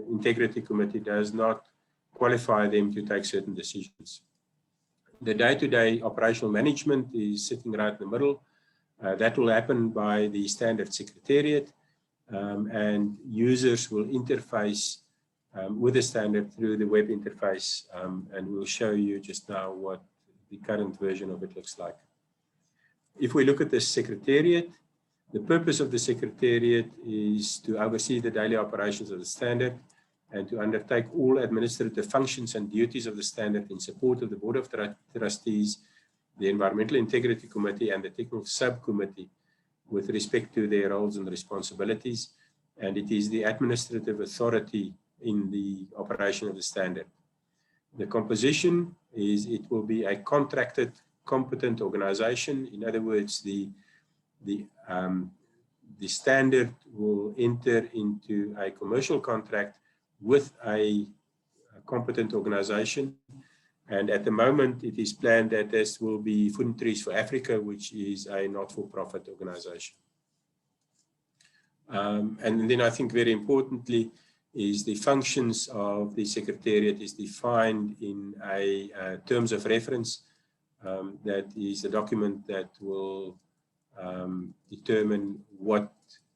Integrity Committee does not qualify them to take certain decisions. The day-to-day operational management is sitting right in the middle. That will happen by the standard Secretariat, and users will interface with the standard through the web interface, and we'll show you just now what the current version of it looks like. If we look at the Secretariat, the purpose of the Secretariat is to oversee the daily operations of the standard and to undertake all administrative functions and duties of the standard in support of the Board of Trustees, the Environmental Integrity Committee, and the Technical Subcommittee with respect to their roles and responsibilities. And it is the administrative authority in the operation of the standard. The composition is it will be a contracted, competent organization. In other words, the standard will enter into a commercial contract with a competent organization. And at the moment, it is planned that this will be Food and Trees for Africa, which is a not-for-profit organization. And then I think very importantly is the functions of the Secretariat is defined in a terms of reference. That is a document that will determine what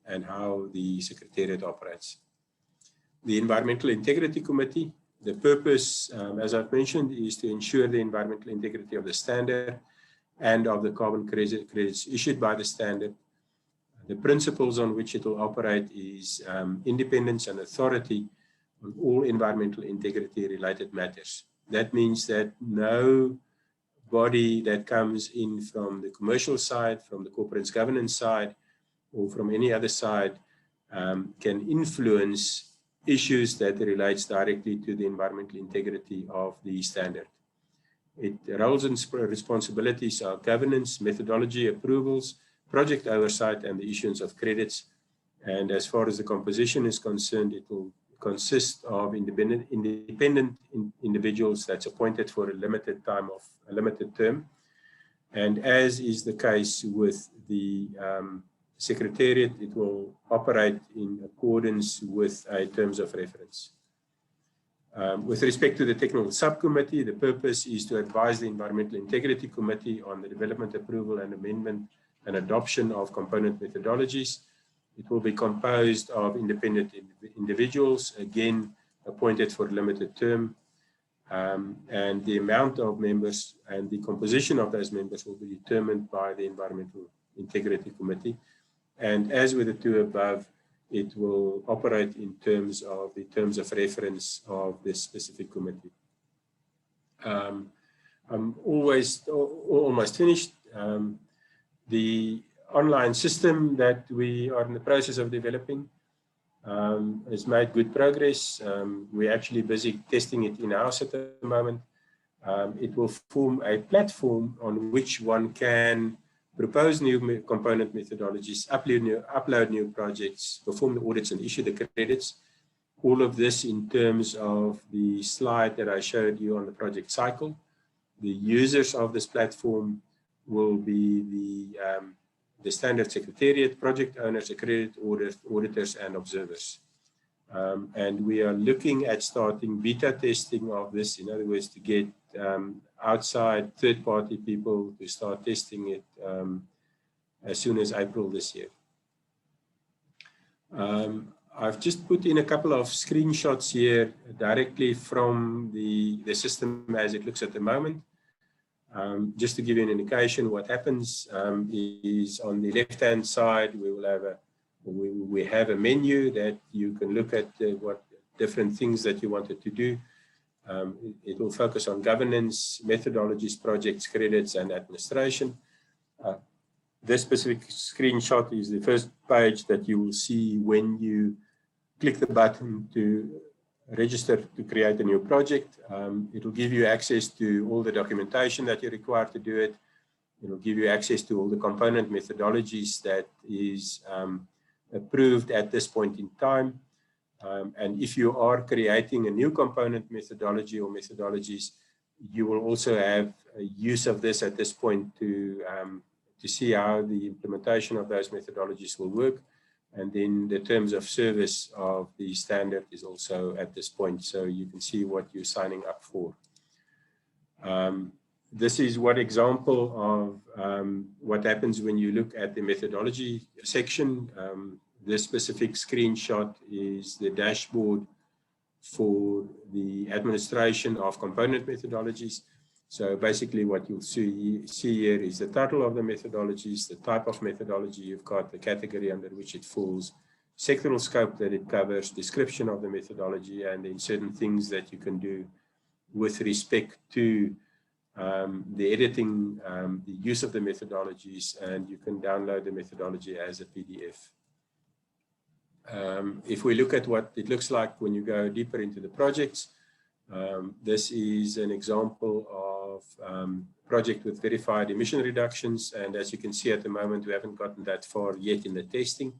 and how the Secretariat operates. The Environmental Integrity Committee, the purpose, as I've mentioned, is to ensure the environmental integrity of the standard and of the carbon credits issued by the standard. The principles on which it will operate is independence and authority on all environmental integrity related matters. That means that no body that comes in from the commercial side, from the corporate governance side, or from any other side can influence issues that relates directly to the environmental integrity of the standard. Roles and responsibilities are governance, methodology, approvals, project oversight, and the issuance of credits. And as far as the composition is concerned, it will consist of independent individuals that's appointed for a limited time of a limited term. And as is the case with the Secretariat, it will operate in accordance with a terms of reference. With respect to the Technical Subcommittee, the purpose is to advise the Environmental Integrity Committee on the development, approval, and amendment and adoption of component methodologies. It will be composed of independent individuals, again, appointed for a limited term. And the amount of members and the composition of those members will be determined by the Environmental Integrity Committee. And as with the two above, it will operate in terms of the terms of reference of this specific committee. I'm almost finished. The online system that we are in the process of developing has made good progress. We're actually busy testing it in-house at the moment. It will form a platform on which one can propose new component methodologies, upload new projects, perform the audits, and issue the credits. All of this in terms of the slide that I showed you on the project cycle. The users of this platform will be the standard Secretariat, project owners, accredited auditors, and observers. And we are looking at starting beta testing of this, in other words, to get outside third-party people to start testing it as soon as April this year. I've just put in a couple of screenshots here directly from the system as it looks at the moment. Just to give you an indication, what happens is on the left-hand side, we have a menu that you can look at what different things that you wanted to do. It will focus on governance, methodologies, projects, credits, and administration. This specific screenshot is the first page that you will see when you click the button to register to create a new project. It will give you access to all the documentation that you're required to do it. It will give you access to all the component methodologies that is approved at this point in time. And if you are creating a new component methodology or methodologies, you will also have a use of this at this point to see how the implementation of those methodologies will work. And then the terms of service of the standard is also at this point, so you can see what you're signing up for. This is one example of what happens when you look at the methodology section. This specific screenshot is the dashboard for the administration of component methodologies. So basically what you'll see here is the title of the methodologies, the type of methodology you've got, the category under which it falls, sectoral scope that it covers, description of the methodology, and then certain things that you can do with respect to the editing, the use of the methodologies, and you can download the methodology as a PDF. If we look at what it looks like when you go deeper into the projects, this is an example of project with verified emission reductions, and as you can see at the moment we haven't gotten that far yet in the testing.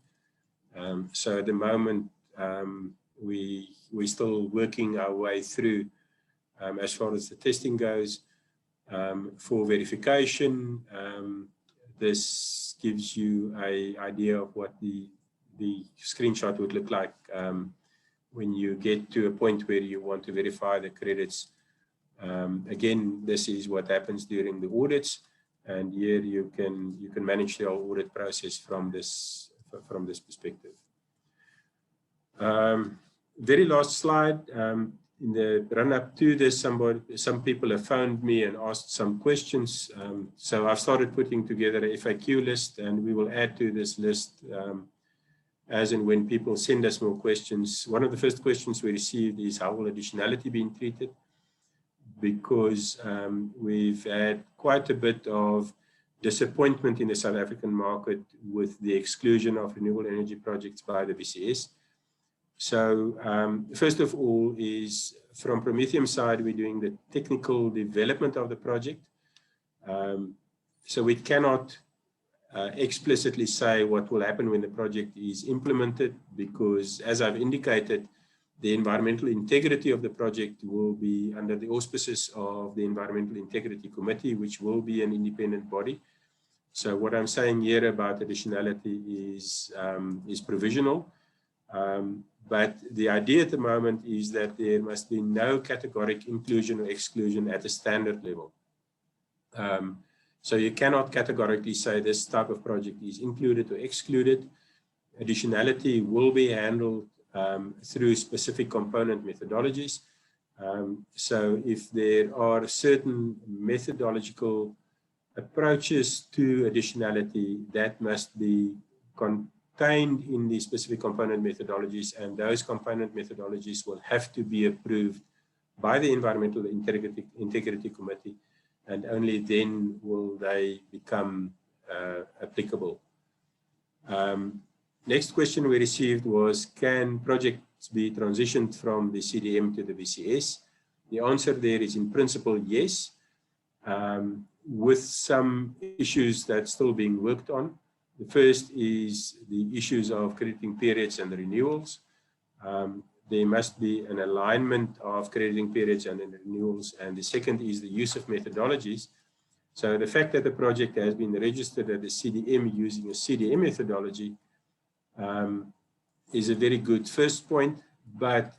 So at the moment we're still working our way through as far as the testing goes. For verification, this gives you an idea of what the screenshot would look like when you get to a point where you want to verify the credits. Again, this is what happens during the audits, and here you can manage the whole audit process from this perspective. Very last slide. In the run-up to this, some people have phoned me and asked some questions. So I've started putting together a FAQ list, and we will add to this list as and when people send us more questions. One of the first questions we received is, how will additionality be treated? Because we've had quite a bit of disappointment in the South African market with the exclusion of renewable energy projects by the BCS. So first of all is from Prometheum side, we're doing the technical development of the project. So we cannot explicitly say what will happen when the project is implemented, because as I've indicated, the environmental integrity of the project will be under the auspices of the Environmental Integrity Committee, which will be an independent body. So what I'm saying here about additionality is provisional. But the idea at the moment is that there must be no categoric inclusion or exclusion at a standard level. So you cannot categorically say this type of project is included or excluded. Additionality will be handled through specific component methodologies. So if there are certain methodological approaches to additionality that must be contained in the specific component methodologies, and those component methodologies will have to be approved by the Environmental Integrity Committee, and only then will they become applicable. Next question we received was, can projects be transitioned from the CDM to the BCS? The answer there is in principle, yes. with some issues that's still being worked on. The first is the issues of crediting periods and renewals. There must be an alignment of crediting periods and renewals. And the second is the use of methodologies. So the fact that the project has been registered as a CDM using a CDM methodology is a very good first point, but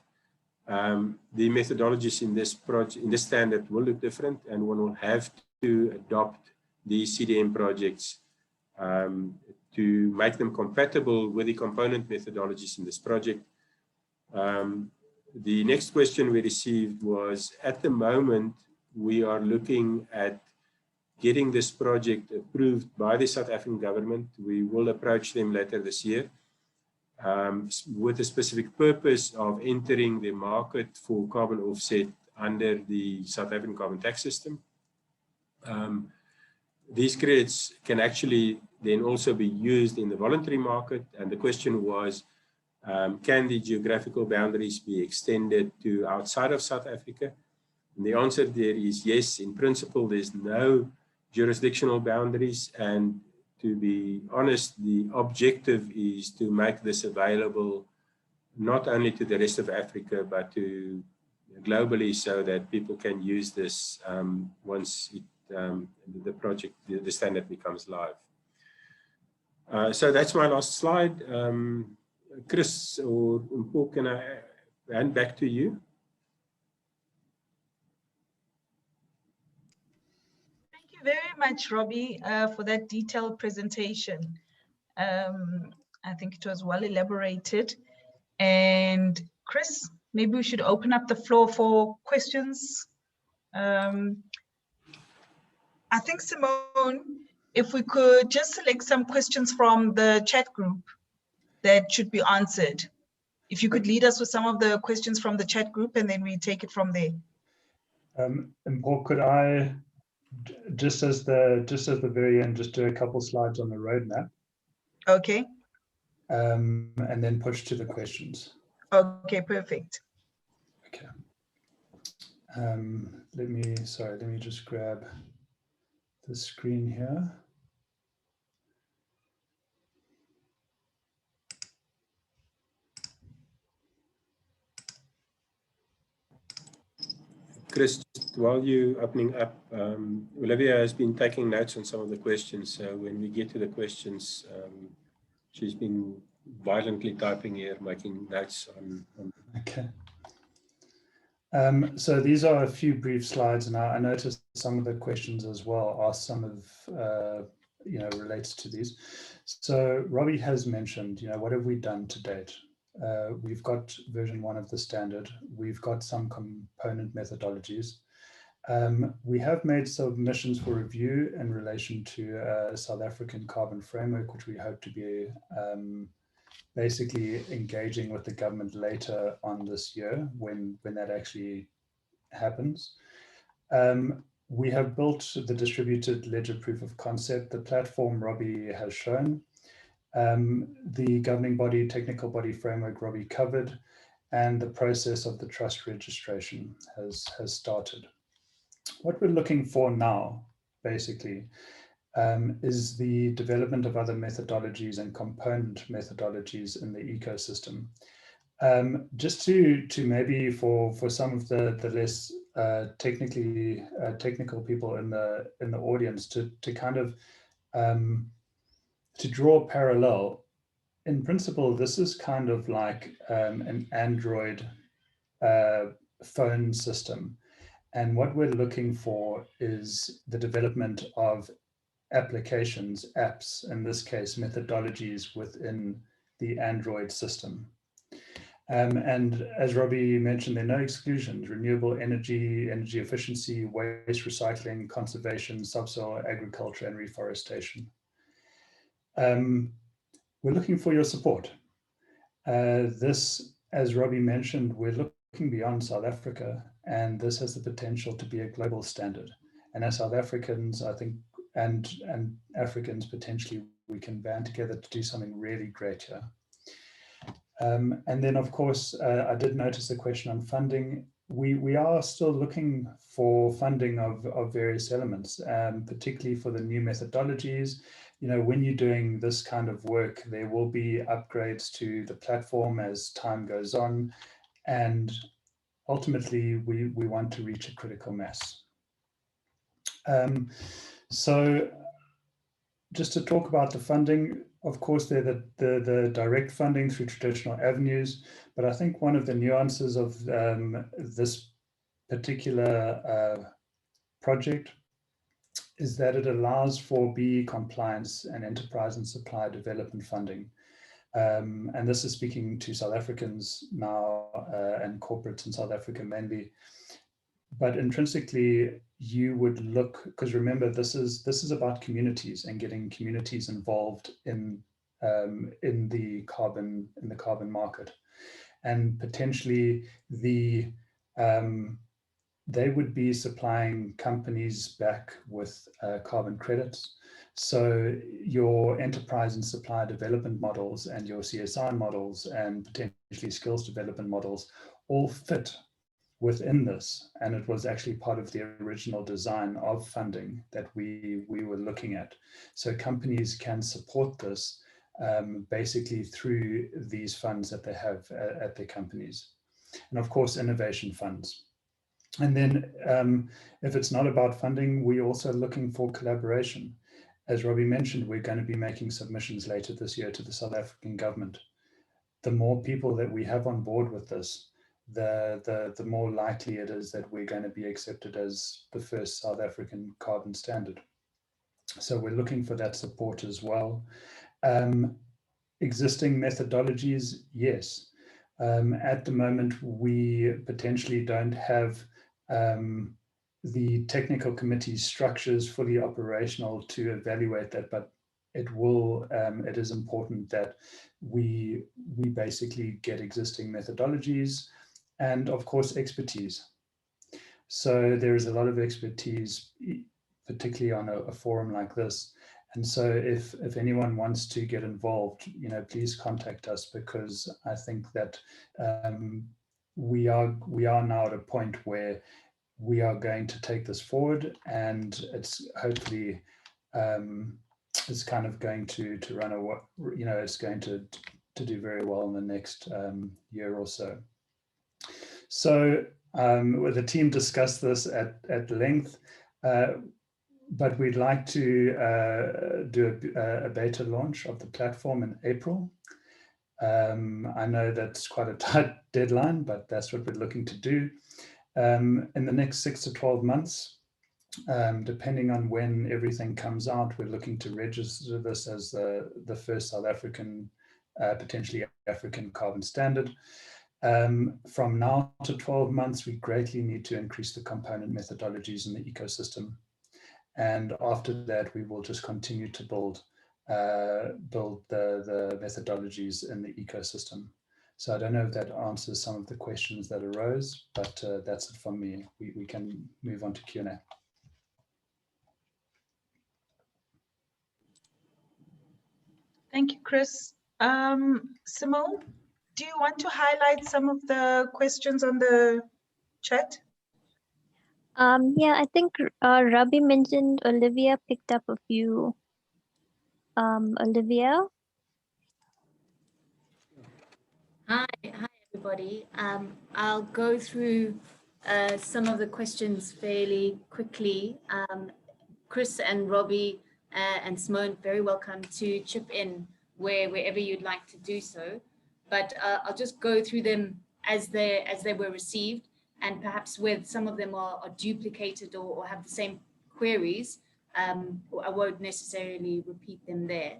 the methodologies in this project, in this standard, will look different, and one will have to adopt the CDM projects to make them compatible with the component methodologies in this project. The next question we received was, at the moment, we are looking at getting this project approved by the South African government. We will approach them later this year with the specific purpose of entering the market for carbon offset under the South African carbon tax system. These credits can actually then also be used in the voluntary market, and the question was, can the geographical boundaries be extended to outside of South Africa? And the answer there is yes. In principle, there's no jurisdictional boundaries, and to be honest, the objective is to make this available not only to the rest of Africa, but to globally, so that people can use this once it, the project, the standard becomes live. So that's my last slide. Chris or Mpho, can I hand back to you? Thank you very much, Robbie, for that detailed presentation. I think it was well elaborated. And Chris, maybe we should open up the floor for questions. I think, Simone, if we could just select some questions from the chat group that should be answered. If you could lead us with some of the questions from the chat group, and then we take it from there. Mpho, could I, just as the very end, just do a couple slides on the roadmap? Okay. And then push to the questions. Okay, perfect. Okay. Let me just grab the screen here. Chris, just while you're opening up, Olivia has been taking notes on some of the questions. So when we get to the questions, she's been violently typing here, making notes on. Okay. So these are a few brief slides, and I noticed some of the questions as well are some of, related to these. So Robbie has mentioned, what have we done to date? We've got version 1 of the standard. We've got some component methodologies. We have made submissions for review in relation to South African carbon framework, which we hope to be basically engaging with the government later on this year when that actually happens. We have built the distributed ledger proof of concept, the platform Robbie has shown. The governing body, technical body framework Robbie covered, and the process of the trust registration has started. What we're looking for now, basically, is the development of other methodologies and component methodologies in the ecosystem. Just to maybe for some of the less technical people in the audience to kind of to draw a parallel. In principle, this is kind of like an Android phone system. And what we're looking for is the development of applications, apps, in this case, methodologies within the Android system. And as Robbie mentioned, there are no exclusions: renewable energy, energy efficiency, waste recycling, conservation, subsoil agriculture, and reforestation. We're looking for your support. This, as Robbie mentioned, we're looking beyond South Africa, and this has the potential to be a global standard. And as South Africans, I think, and Africans potentially, we can band together to do something really great here. And then, of course, I did notice a question on funding. we are still looking for funding of various elements, particularly for the new methodologies. When you're doing this kind of work, there will be upgrades to the platform as time goes on, and ultimately we want to reach a critical mass. So just to talk about the funding, of course, they're the direct funding through traditional avenues, but I think one of the nuances of this particular project is that it allows for BE compliance and enterprise and supply development funding. And this is speaking to South Africans now and corporates in South Africa mainly. But intrinsically, you would look, because remember, this is about communities and getting communities involved in the carbon market, and potentially they would be supplying companies back with carbon credits. So your enterprise and supply development models and your CSI models and potentially skills development models all fit within this. And it was actually part of the original design of funding that we were looking at. So companies can support this basically through these funds that they have at their companies. And of course, innovation funds. And then if it's not about funding, we're also looking for collaboration. As Robbie mentioned, we're going to be making submissions later this year to the South African government. The more people that we have on board with this, the more likely it is that we're going to be accepted as the first South African carbon standard. So we're looking for that support as well. Existing methodologies, yes. At the moment, we potentially don't have the technical committee structures fully operational to evaluate that, but it is important that we basically get existing methodologies and of course expertise. So there is a lot of expertise, particularly on a forum like this. And so if anyone wants to get involved, please contact us, because I think that we are now at a point where we are going to take this forward, and it's hopefully it's kind of going to run a, it's going to do very well in the next year or so. So the team discussed this at length. But we'd like to do a beta launch of the platform in April. I know that's quite a tight deadline, but that's what we're looking to do. In the next 6 to 12 months, depending on when everything comes out, we're looking to register this as the first South African, potentially African carbon standard. From now to 12 months, we greatly need to increase the component methodologies in the ecosystem. And after that, we will just continue to build the methodologies in the ecosystem. So I don't know if that answers some of the questions that arose, but that's it from me. We can move on to Q&A. Thank you, Chris. Simone, do you want to highlight some of the questions on the chat? Yeah, I think Robbie mentioned Olivia picked up a few. Olivia? Hi everybody. I'll go through some of the questions fairly quickly. Chris and Robbie and Simone, very welcome to chip in wherever you'd like to do so. But I'll just go through them as they were received, and perhaps where some of them are duplicated or have the same queries, I won't necessarily repeat them there.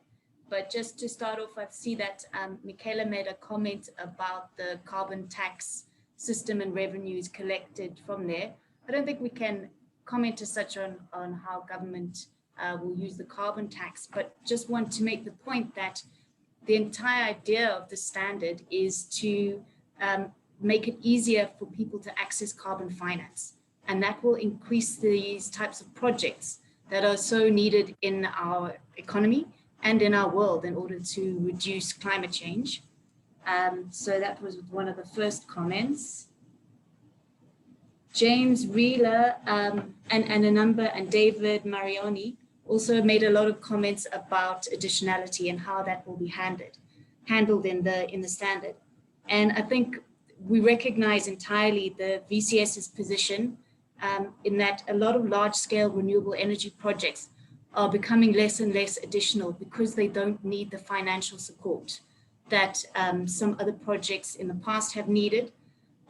But just to start off, I see that Michaela made a comment about the carbon tax system and revenues collected from there. I don't think we can comment as such on how government will use the carbon tax, but just want to make the point that the entire idea of the standard is to make it easier for people to access carbon finance. And that will increase these types of projects that are so needed in our economy and in our world in order to reduce climate change. So that was one of the first comments. James Reeler and David Marioni also made a lot of comments about additionality and how that will be handled in the standard. And I think we recognize entirely the VCS's position in that a lot of large-scale renewable energy projects are becoming less and less additional because they don't need the financial support that some other projects in the past have needed.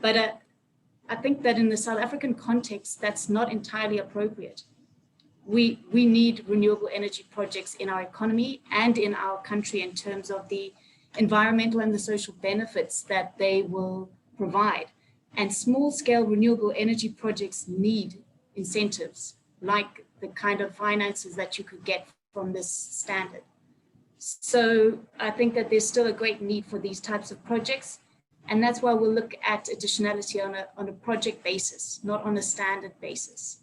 But I think that in the South African context, that's not entirely appropriate. We need renewable energy projects in our economy and in our country in terms of the environmental and the social benefits that they will provide. And small-scale renewable energy projects need incentives, like the kind of finances that you could get from this standard. So I think that there's still a great need for these types of projects. And that's why we'll look at additionality on a project basis, not on a standard basis.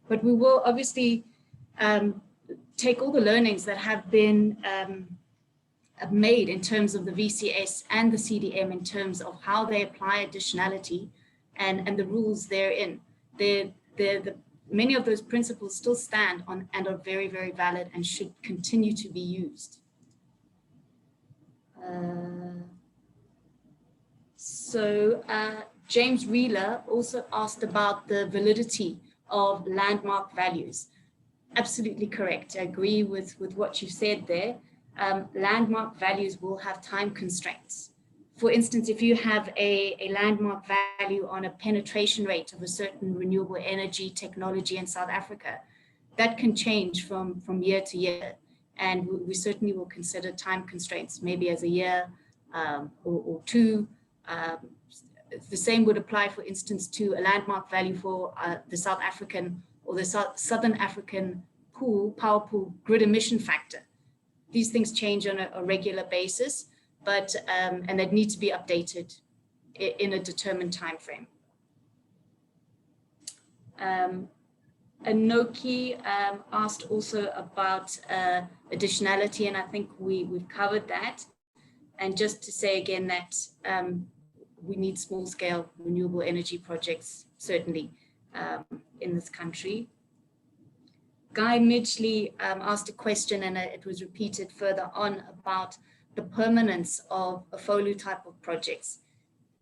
But we will obviously take all the learnings that have been made in terms of the VCS and the CDM in terms of how they apply additionality and the rules therein. Many of those principles still stand on and are very, very valid and should continue to be used. James Reeler also asked about the validity of landmark values. Absolutely correct. I agree with what you said there. Landmark values will have time constraints. For instance, if you have a landmark value on a penetration rate of a certain renewable energy technology in South Africa, that can change from year to year. And we certainly will consider time constraints, maybe as a year or two. The same would apply, for instance, to a landmark value for the South African or the Southern African power pool grid emission factor. These things change on a regular basis, but and they need to be updated in a determined time frame. Anoki asked also about additionality, and I think we've covered that. And just to say again that we need small-scale renewable energy projects, certainly, in this country. Guy Midgley asked a question, and it was repeated further on, about the permanence of a FOLU type of projects.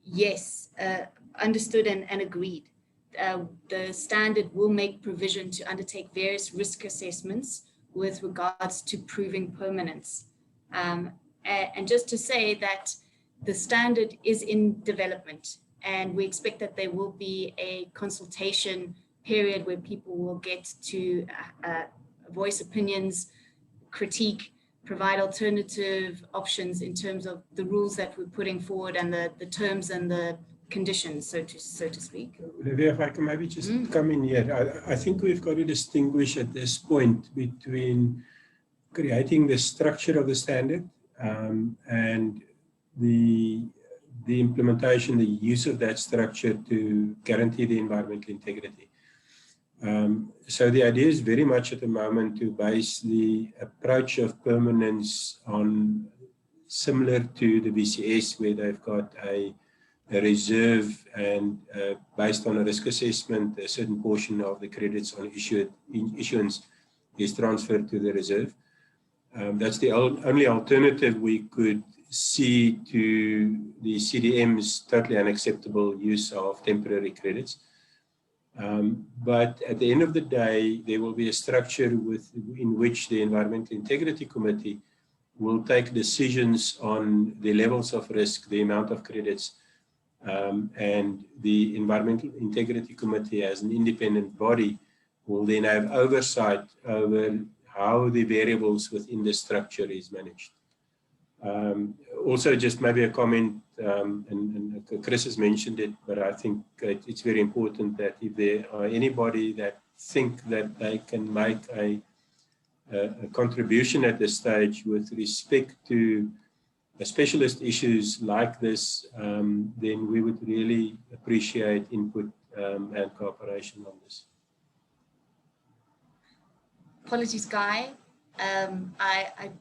Yes, understood and agreed. The standard will make provision to undertake various risk assessments with regards to proving permanence. And just to say that the standard is in development, and we expect that there will be a consultation period where people will get to voice opinions, critique, provide alternative options in terms of the rules that we're putting forward and the terms and the conditions, so to speak. Olivia, if I can maybe just come in here. I think we've got to distinguish at this point between creating the structure of the standard and the implementation, the use of that structure to guarantee the environmental integrity. So the idea is very much at the moment to base the approach of permanence on similar to the VCS, where they've got a reserve and based on a risk assessment, a certain portion of the credits on issuance is transferred to the reserve. That's the only alternative we could see to the CDM's totally unacceptable use of temporary credits. But at the end of the day, there will be a structure in which the Environmental Integrity Committee will take decisions on the levels of risk, the amount of credits, and the Environmental Integrity Committee as an independent body will then have oversight over how the variables within the structure is managed. Also, just maybe a comment, and Chris has mentioned it, but I think it's very important that if there are anybody that think that they can make a contribution at this stage with respect to specialist issues like this, then we would really appreciate input and cooperation on this. Apologies, Guy. I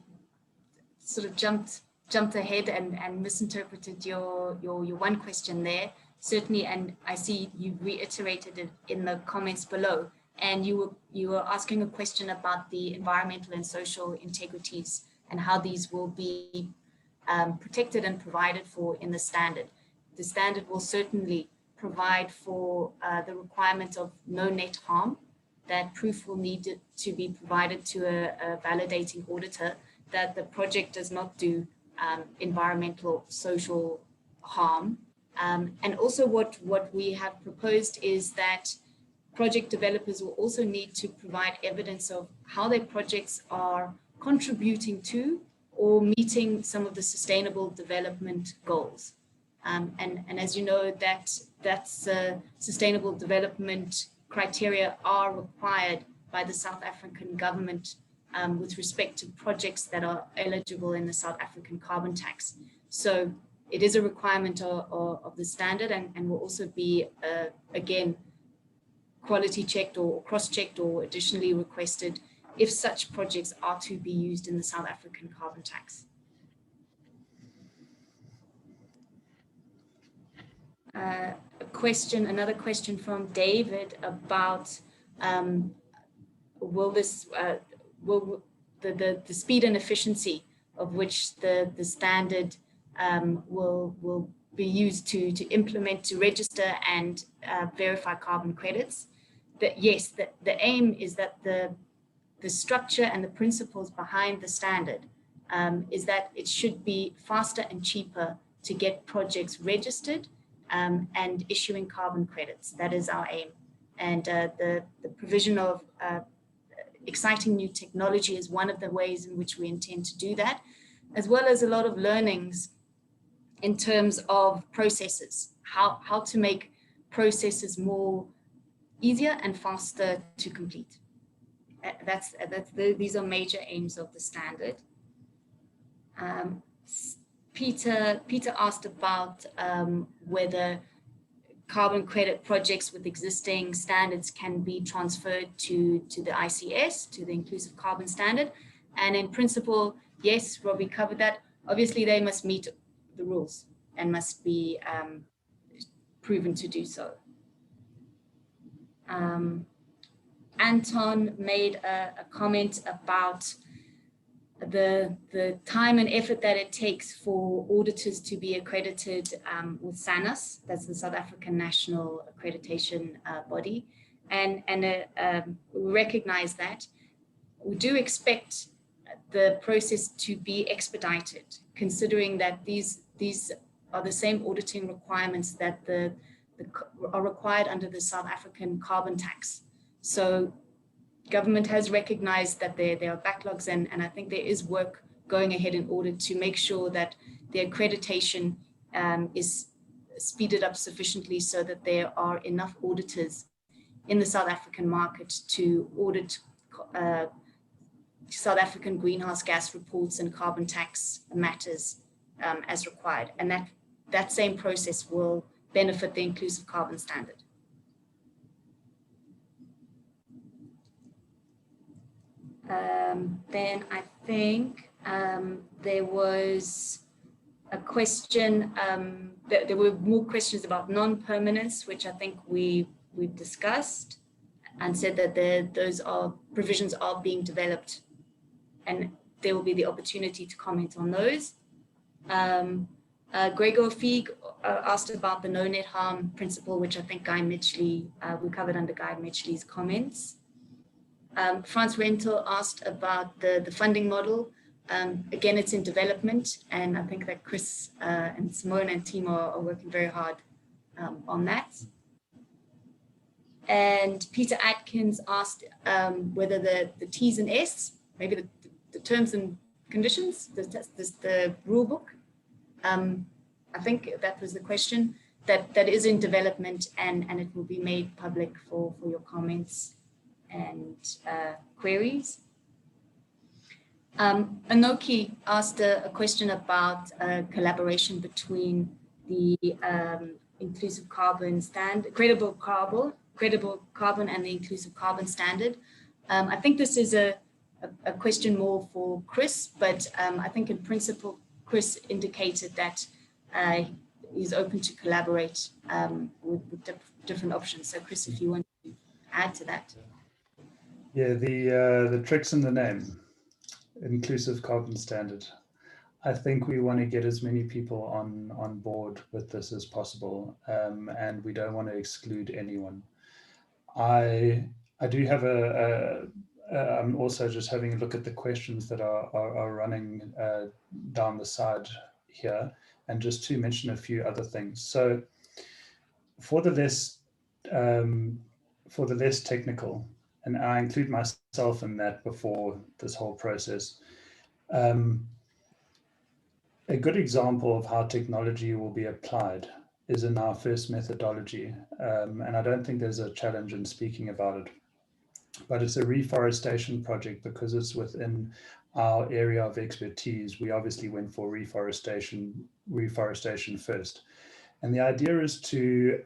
sort of jumped ahead and misinterpreted your one question there. certainly, and I see you reiterated it in the comments below, and you were asking a question about the environmental and social integrities and how these will be protected and provided for in the standard. The standard will certainly provide for the requirement of no net harm. That proof will need to be provided to a validating auditor that the project does not do environmental, social harm. And also what we have proposed is that project developers will also need to provide evidence of how their projects are contributing to or meeting some of the sustainable development goals. And as you know, that's sustainable development criteria are required by the South African government with respect to projects that are eligible in the South African carbon tax. So it is a requirement of the standard and will also be, again, quality checked or cross-checked or additionally requested if such projects are to be used in the South African carbon tax. Another question from David about will the speed and efficiency of which the standard will be used to implement, to register and verify carbon credits. That yes, the aim is that the structure and the principles behind the standard is that it should be faster and cheaper to get projects registered and issuing carbon credits. That is our aim. And the provision of exciting new technology is one of the ways in which we intend to do that, as well as a lot of learnings in terms of processes, how to make processes more easier and faster to complete. These are major aims of the standard. Peter asked about whether carbon credit projects with existing standards can be transferred to the ICS, to the Inclusive Carbon Standard. And in principle, yes, Robbie covered that. Obviously, they must meet the rules and must be proven to do so. Anton made a comment about the time and effort that it takes for auditors to be accredited with SANAS, that's the South African National Accreditation Body, and we recognize that. We do expect the process to be expedited, considering that these are the same auditing requirements that are required under the South African carbon tax. So government has recognized that there are backlogs, and I think there is work going ahead in order to make sure that the accreditation is speeded up sufficiently so that there are enough auditors in the South African market to audit South African greenhouse gas reports and carbon tax matters as required. And that same process will benefit the Inclusive Carbon Standard. Then I think there was a question, there were more questions about non-permanence, which I think we've discussed and said that those provisions are being developed and there will be the opportunity to comment on those. Gregor Feig asked about the no net harm principle, which I think Guy Mitchley, we covered under Guy Mitchley's comments. Franz Rentel asked about the funding model. Again, it's in development, and I think that Chris and Simone and team are working very hard on that. And Peter Atkins asked whether the T's and S, maybe the terms and conditions, the rule book, I think that was the question, that is in development and it will be made public for your comments and queries. Anoki asked a question about collaboration between the Inclusive Carbon Standard, Credible Carbon and the Inclusive Carbon Standard. I think this is a question more for Chris, but I think in principle, Chris indicated that is open to collaborate with different options. So Chris, if you want to add to that. Yeah, the trick's in the name, inclusive carbon standard. I think we want to get as many people on board with this as possible, and we don't want to exclude anyone. I do have I'm also just having a look at the questions that are running down the side here, and just to mention a few other things. So for the less technical, and I include myself in that before this whole process, a good example of how technology will be applied is in our first methodology, and I don't think there's a challenge in speaking about it, but it's a reforestation project because it's within our area of expertise. We obviously went for reforestation first, and the idea is to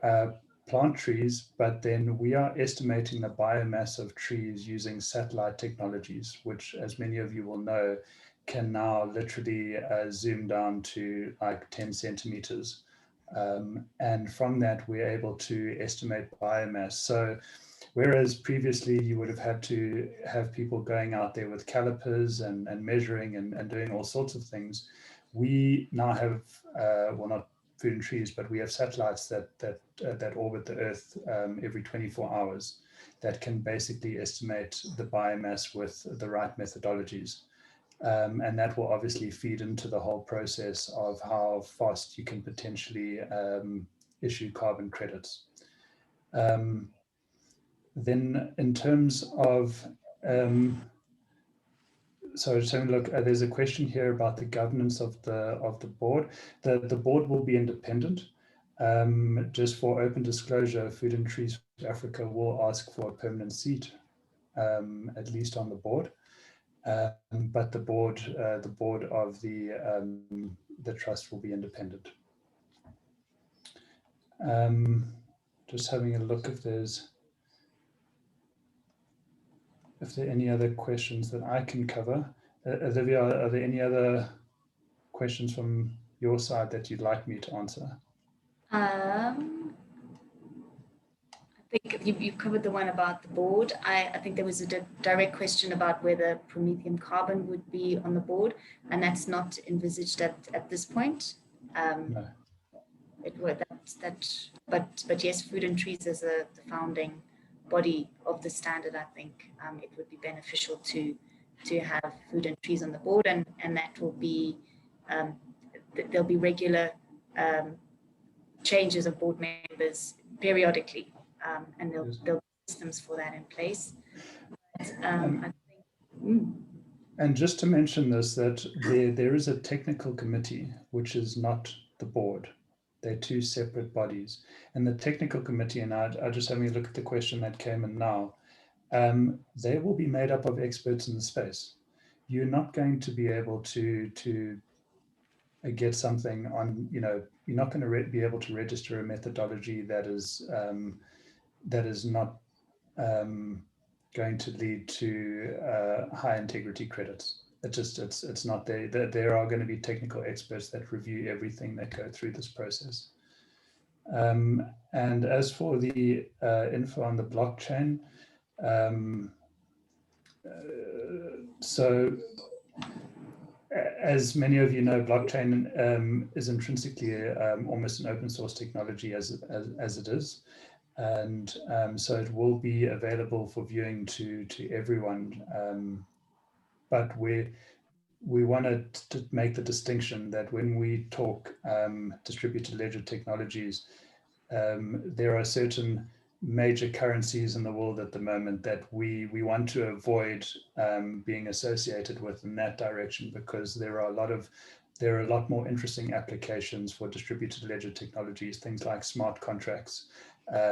plant trees, but then we are estimating the biomass of trees using satellite technologies, which, as many of you will know, can now literally zoom down to like 10 centimeters. And from that, we're able to estimate biomass. So whereas previously you would have had to have people going out there with calipers and measuring and doing all sorts of things, we now have, well, not food and trees, but we have satellites that orbit the Earth every 24 hours that can basically estimate the biomass with the right methodologies. And that will obviously feed into the whole process of how fast you can potentially issue carbon credits. Then in terms of, so just having a look, there's a question here about the governance of the board. The board will be independent. Just for open disclosure, Food and Trees Africa will ask for a permanent seat, at least on the board. But the board of the trust will be independent. Just having a look if there are any other questions that I can cover. Olivia, are there any other questions from your side that you'd like me to answer? I think you covered the one about the board. I think there was a direct question about whether Prometheum Carbon would be on the board, and that's not envisaged at this point. No. It would but yes, Food and Trees as the founding body of the standard, I think it would be beneficial to have Food and Trees on the board, and that will be there'll be regular changes of board members periodically. And there'll be systems for that in place. But, I think, And just to mention this, that there is a technical committee, which is not the board. They're two separate bodies. And the technical committee, and I just having a look at the question that came in now, they will be made up of experts in the space. You're not going to be able to get something on, you're not going to be able to register a methodology that is not going to lead to high integrity credits. It's not there. There are going to be technical experts that review everything that go through this process. And as for the info on the blockchain, so as many of you know, blockchain is intrinsically almost an open source technology as it is. And so it will be available for viewing to everyone. But we wanted to make the distinction that when we talk distributed ledger technologies, there are certain major currencies in the world at the moment that we want to avoid being associated with in that direction, because there are a lot more interesting applications for distributed ledger technologies, things like smart contracts,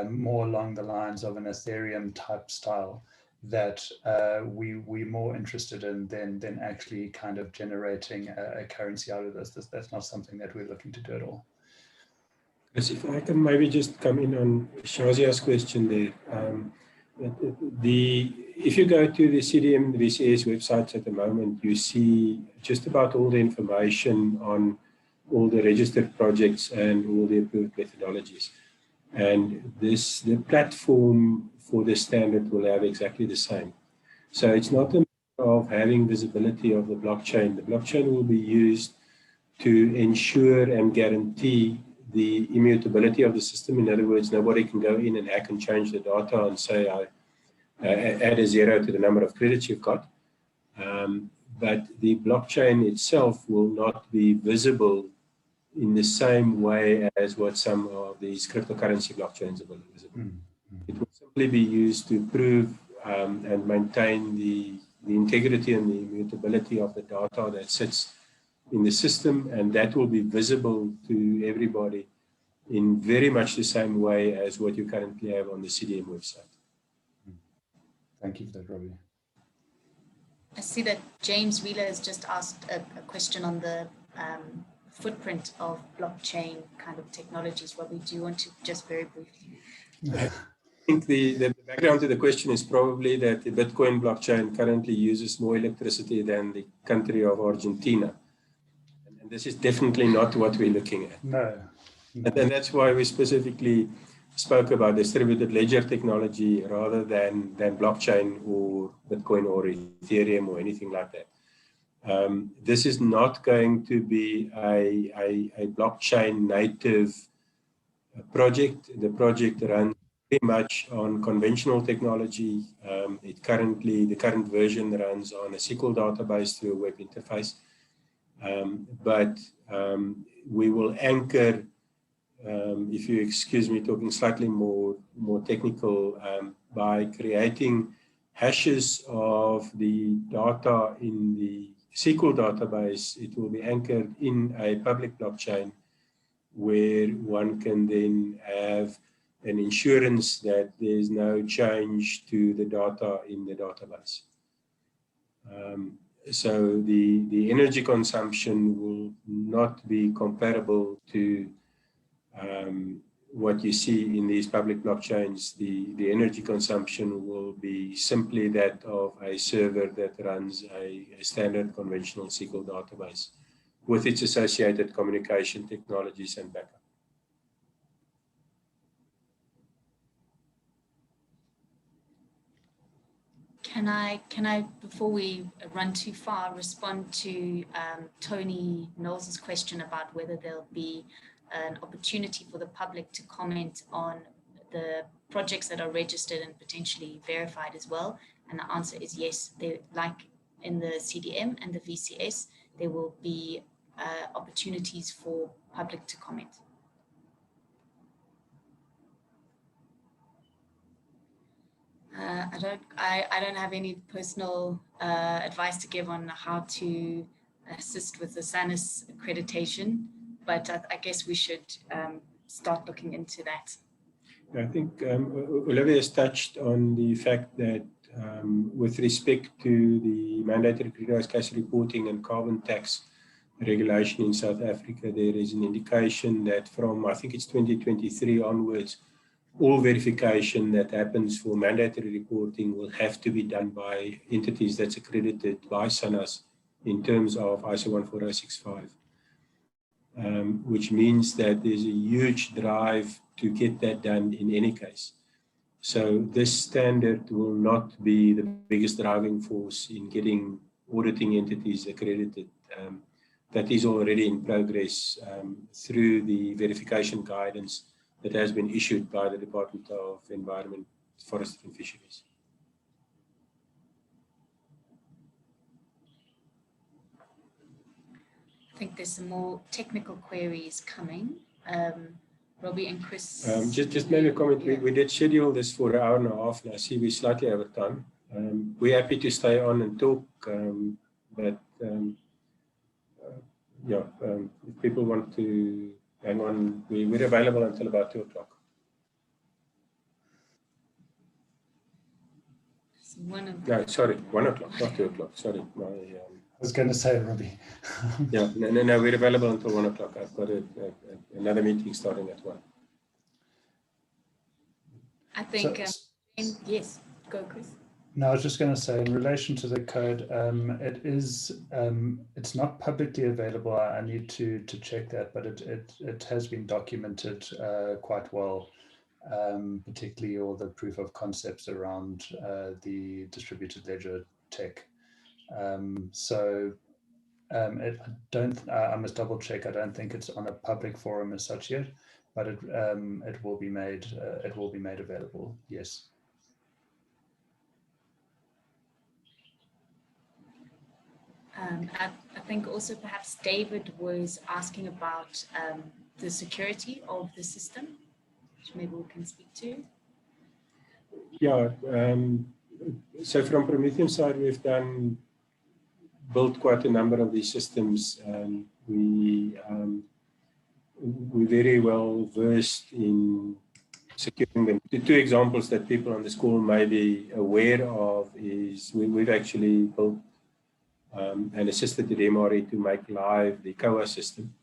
more along the lines of an Ethereum type style that we're more interested in than actually kind of generating a currency out of this. That's not something that we're looking to do at all. Yes, if I can maybe just come in on Shazia's question there. If you go to the CDM, the VCS websites at the moment, you see just about all the information on all the registered projects and all the approved methodologies. And the platform for the standard will have exactly the same. So it's not a matter of having visibility of the blockchain. The blockchain will be used to ensure and guarantee the immutability of the system. In other words, nobody can go in and hack and change the data and say, add a 0 to the number of credits you've got. But the blockchain itself will not be visible in the same way as what some of these cryptocurrency blockchains are visible. It will simply be used to prove and maintain the integrity and the immutability of the data that sits in the system, and that will be visible to everybody in very much the same way as what you currently have on the CDM website. Thank you for that, Robbie. I see that James Wheeler has just asked a question on the footprint of blockchain kind of technologies. Robbie, do you want to just very briefly? I think the background to the question is probably that the Bitcoin blockchain currently uses more electricity than the country of Argentina. And this is definitely not what we're looking at. No. And that's why we specifically spoke about distributed ledger technology rather than blockchain or Bitcoin or Ethereum or anything like that. This is not going to be a blockchain native project. The project runs very much on conventional technology. The current version runs on a SQL database through a web interface. But we will anchor, if you excuse me talking slightly more technical, by creating hashes of the data in the SQL database. It will be anchored in a public blockchain where one can then have an insurance that there's no change to the data in the database. So the energy consumption will not be comparable to what you see in these public blockchains. The energy consumption will be simply that of a server that runs a standard conventional SQL database with its associated communication technologies and backup. Can I, before we run too far, respond to Tony Knowles' question about whether there'll be an opportunity for the public to comment on the projects that are registered and potentially verified as well? And the answer is yes. Like in the CDM and the VCS, there will be opportunities for public to comment. I don't have any personal advice to give on how to assist with the SANIS accreditation, but I guess we should start looking into that. I think Olivia has touched on the fact that with respect to the mandatory greenhouse gas reporting and carbon tax regulation in South Africa, there is an indication that from, I think it's 2023 onwards, all verification that happens for mandatory reporting will have to be done by entities that's accredited by SANAS in terms of ISO 14065, which means that there's a huge drive to get that done in any case. So this standard will not be the biggest driving force in getting auditing entities accredited. That is already in progress through the verification guidance that has been issued by the Department of Environment, Forestry and Fisheries. I think there's some more technical queries coming. Robbie and Chris. Just maybe a comment. Yeah. We did schedule this for an hour and a half, and I see we're slightly over time. We're happy to stay on and talk, but if people want to hang on, we're available until about 2 o'clock. No, sorry, 1 o'clock, not 2 o'clock. Sorry, I was going to say, Robbie. Yeah, no, we're available until 1 o'clock. I've got another meeting starting at 1. I think, yes, go, Chris. No, I was just going to say, in relation to the code, it's not publicly available. I need to check that, but it has been documented quite well, particularly all the proof of concepts around the distributed ledger tech. I must double check. I don't think it's on a public forum as such yet, but it will be made available. Yes. I think also perhaps David was asking about the security of the system, which maybe we can speak to. Yeah, so from Prometheum side, we've built quite a number of these systems. We're very well versed in securing them. The two examples that people on the school may be aware of is we've actually built and assisted the DMRE to make live the COA system.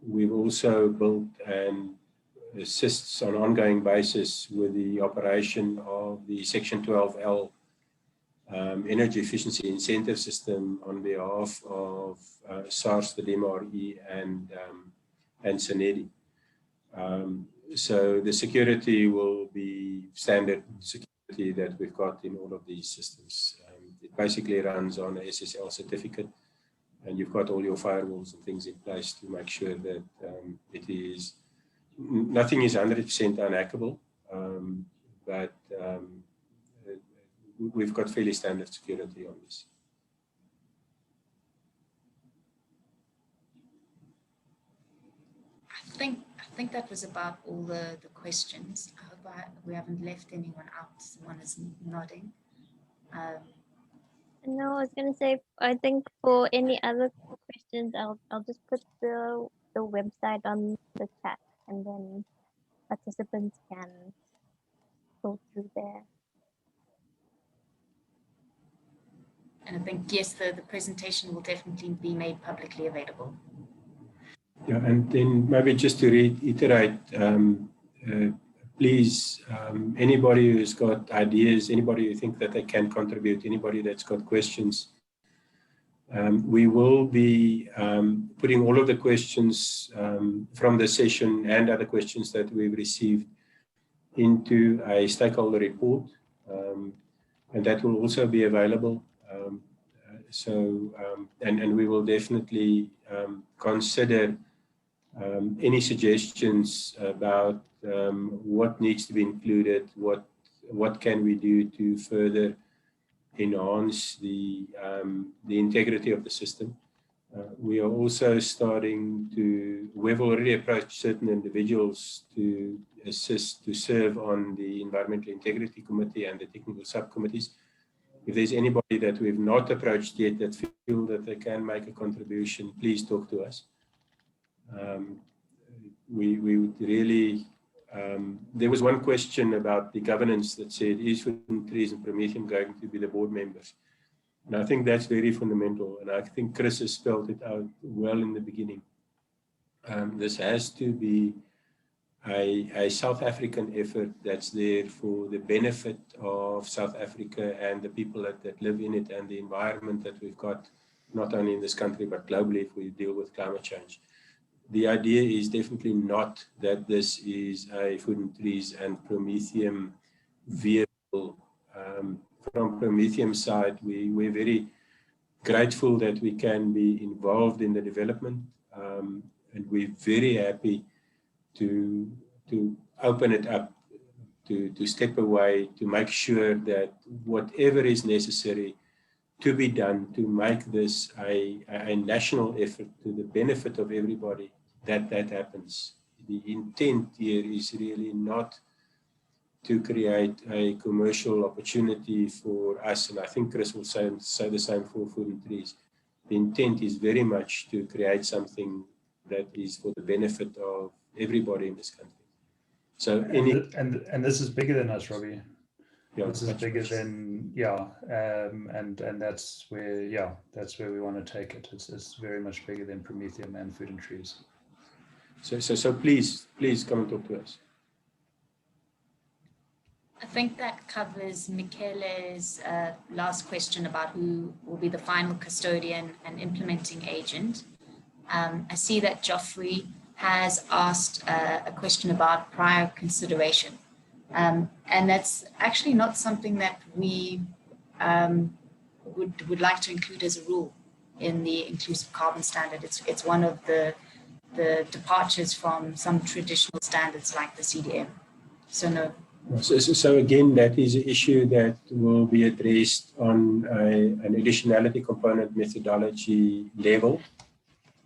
We've also built and assists on an ongoing basis with the operation of the Section 12L energy efficiency incentive system on behalf of SARS, the DMRE, and SANEDI. So the security will be standard security that we've got in all of these systems. It basically runs on a SSL certificate, and you've got all your firewalls and things in place to make sure that nothing is 100% unhackable, but we've got fairly standard security on this. I think that was about all the questions. I hope we haven't left anyone out. Someone is nodding. No, I was gonna say, I think for any other questions, I'll just put the website on the chat, and then participants can go through there. And I think, yes, the presentation will definitely be made publicly available. Yeah, and then maybe just to reiterate, please, anybody who's got ideas, anybody who think that they can contribute, anybody that's got questions, we will be putting all of the questions from the session and other questions that we've received into a stakeholder report, and that will also be available. And we will definitely consider any suggestions about what needs to be included, what can we do to further enhance the integrity of the system. We are also we've already approached certain individuals to assist, to serve on the Environmental Integrity Committee and the technical subcommittees. If there's anybody that we've not approached yet that feel that they can make a contribution, please talk to us. We would really, there was one question about the governance that said, is Food and Trees and Prometheum going to be the board members? And I think that's very fundamental. And I think Chris has spelled it out well in the beginning. This has to be a South African effort that's there for the benefit of South Africa and the people that live in it and the environment that we've got, not only in this country, but globally if we deal with climate change. The idea is definitely not that this is a Food and Trees and Prometheum vehicle. From Prometheum side, we're very grateful that we can be involved in the development, and we're very happy to open it up, to step away, to make sure that whatever is necessary to be done to make this a national effort to the benefit of everybody, that happens. The intent here is really not to create a commercial opportunity for us, and I think Chris will say the same for Food and Trees. The intent is very much to create something that is for the benefit of everybody in this country. So and this is bigger than us, Robbie. Yeah, this is bigger than and that's where we want to take it. It's very much bigger than Prometheum and Food and Trees. So please come and talk to us. I think that covers Michele's last question about who will be the final custodian and implementing agent. I see that Geoffrey has asked a question about prior consideration. And that's actually not something that we would like to include as a rule in the inclusive carbon standard. It's one of the departures from some traditional standards like the CDM. So no. So again, that is an issue that will be addressed on an additionality component methodology level.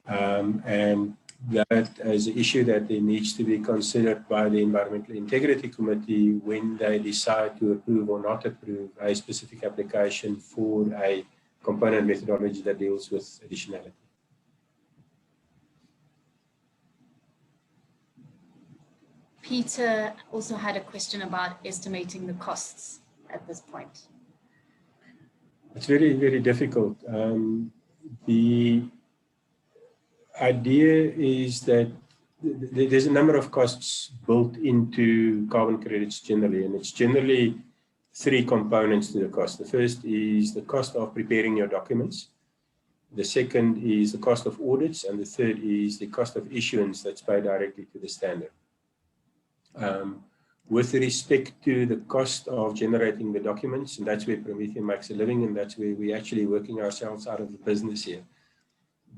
And that is an issue that there needs to be considered by the Environmental Integrity Committee when they decide to approve or not approve a specific application for a component methodology that deals with additionality. Peter also had a question about estimating the costs at this point. It's very, very difficult. The idea is that there's a number of costs built into carbon credits generally, and it's generally three components to the cost. The first is the cost of preparing your documents. The second is the cost of audits, and the third is the cost of issuance that's paid directly to the standard. With respect to the cost of generating the documents, and that's where Prometheum makes a living, and that's where we're actually working ourselves out of the business here,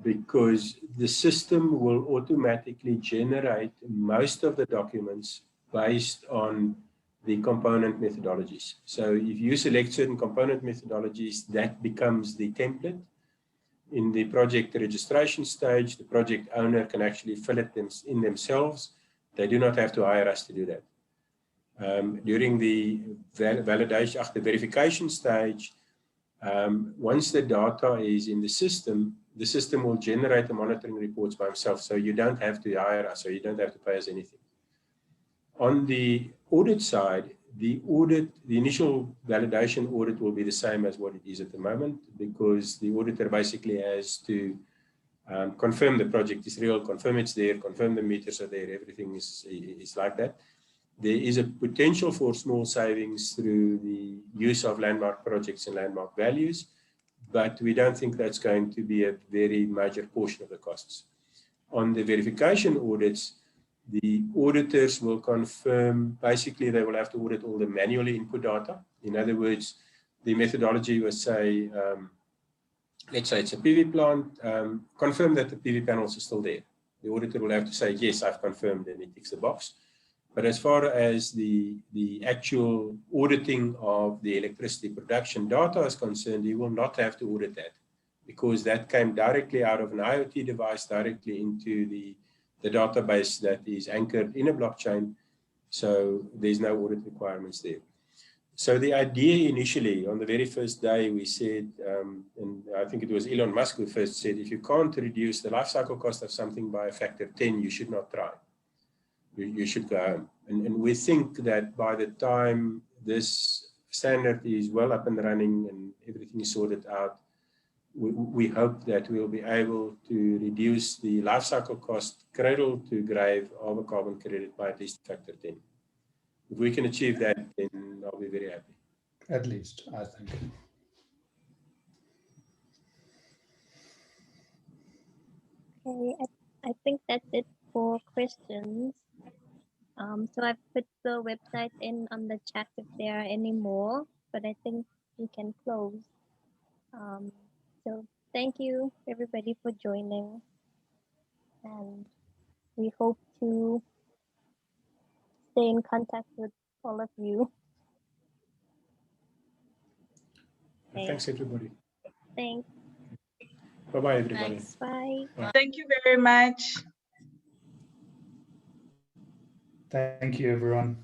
because the system will automatically generate most of the documents based on the component methodologies. So if you select certain component methodologies, that becomes the template. In the project registration stage, the project owner can actually fill it in themselves. They do not have to hire us to do that. During the validation, the verification stage, once the data is in the system will generate the monitoring reports by itself. So you don't have to hire us, or you don't have to pay us anything. On the audit side, the initial validation audit will be the same as what it is at the moment, because the auditor basically has to confirm the project is real, confirm it's there, confirm the meters are there, everything is like that. There is a potential for small savings through the use of landmark projects and landmark values, but we don't think that's going to be a very major portion of the costs. On the verification audits, the auditors will confirm, basically they will have to audit all the manually input data. In other words, the methodology will say, let's say it's a PV plant, confirm that the PV panels are still there. The auditor will have to say, yes, I've confirmed, and it ticks the box. But as far as the actual auditing of the electricity production data is concerned, you will not have to audit that, because that came directly out of an IoT device directly into the database that is anchored in a blockchain. So there's no audit requirements there. So the idea initially, on the very first day, we said, and I think it was Elon Musk who first said, if you can't reduce the life cycle cost of something by a factor of 10, you should not try. You should go home. And we think that by the time this standard is well up and running and everything is sorted out, we hope that we'll be able to reduce the life cycle cost cradle to grave of a carbon credit by at least factor 10. If we can achieve that, then I'll be very happy. At least, I think. Okay, I think that's it for questions. So I've put the website in on the chat if there are any more, but I think we can close. So thank you everybody for joining, and we hope to stay in contact with all of you. Okay. Thanks, everybody. Thanks. Bye-bye, everybody. Thanks. Bye. Thank you very much. Thank you, everyone.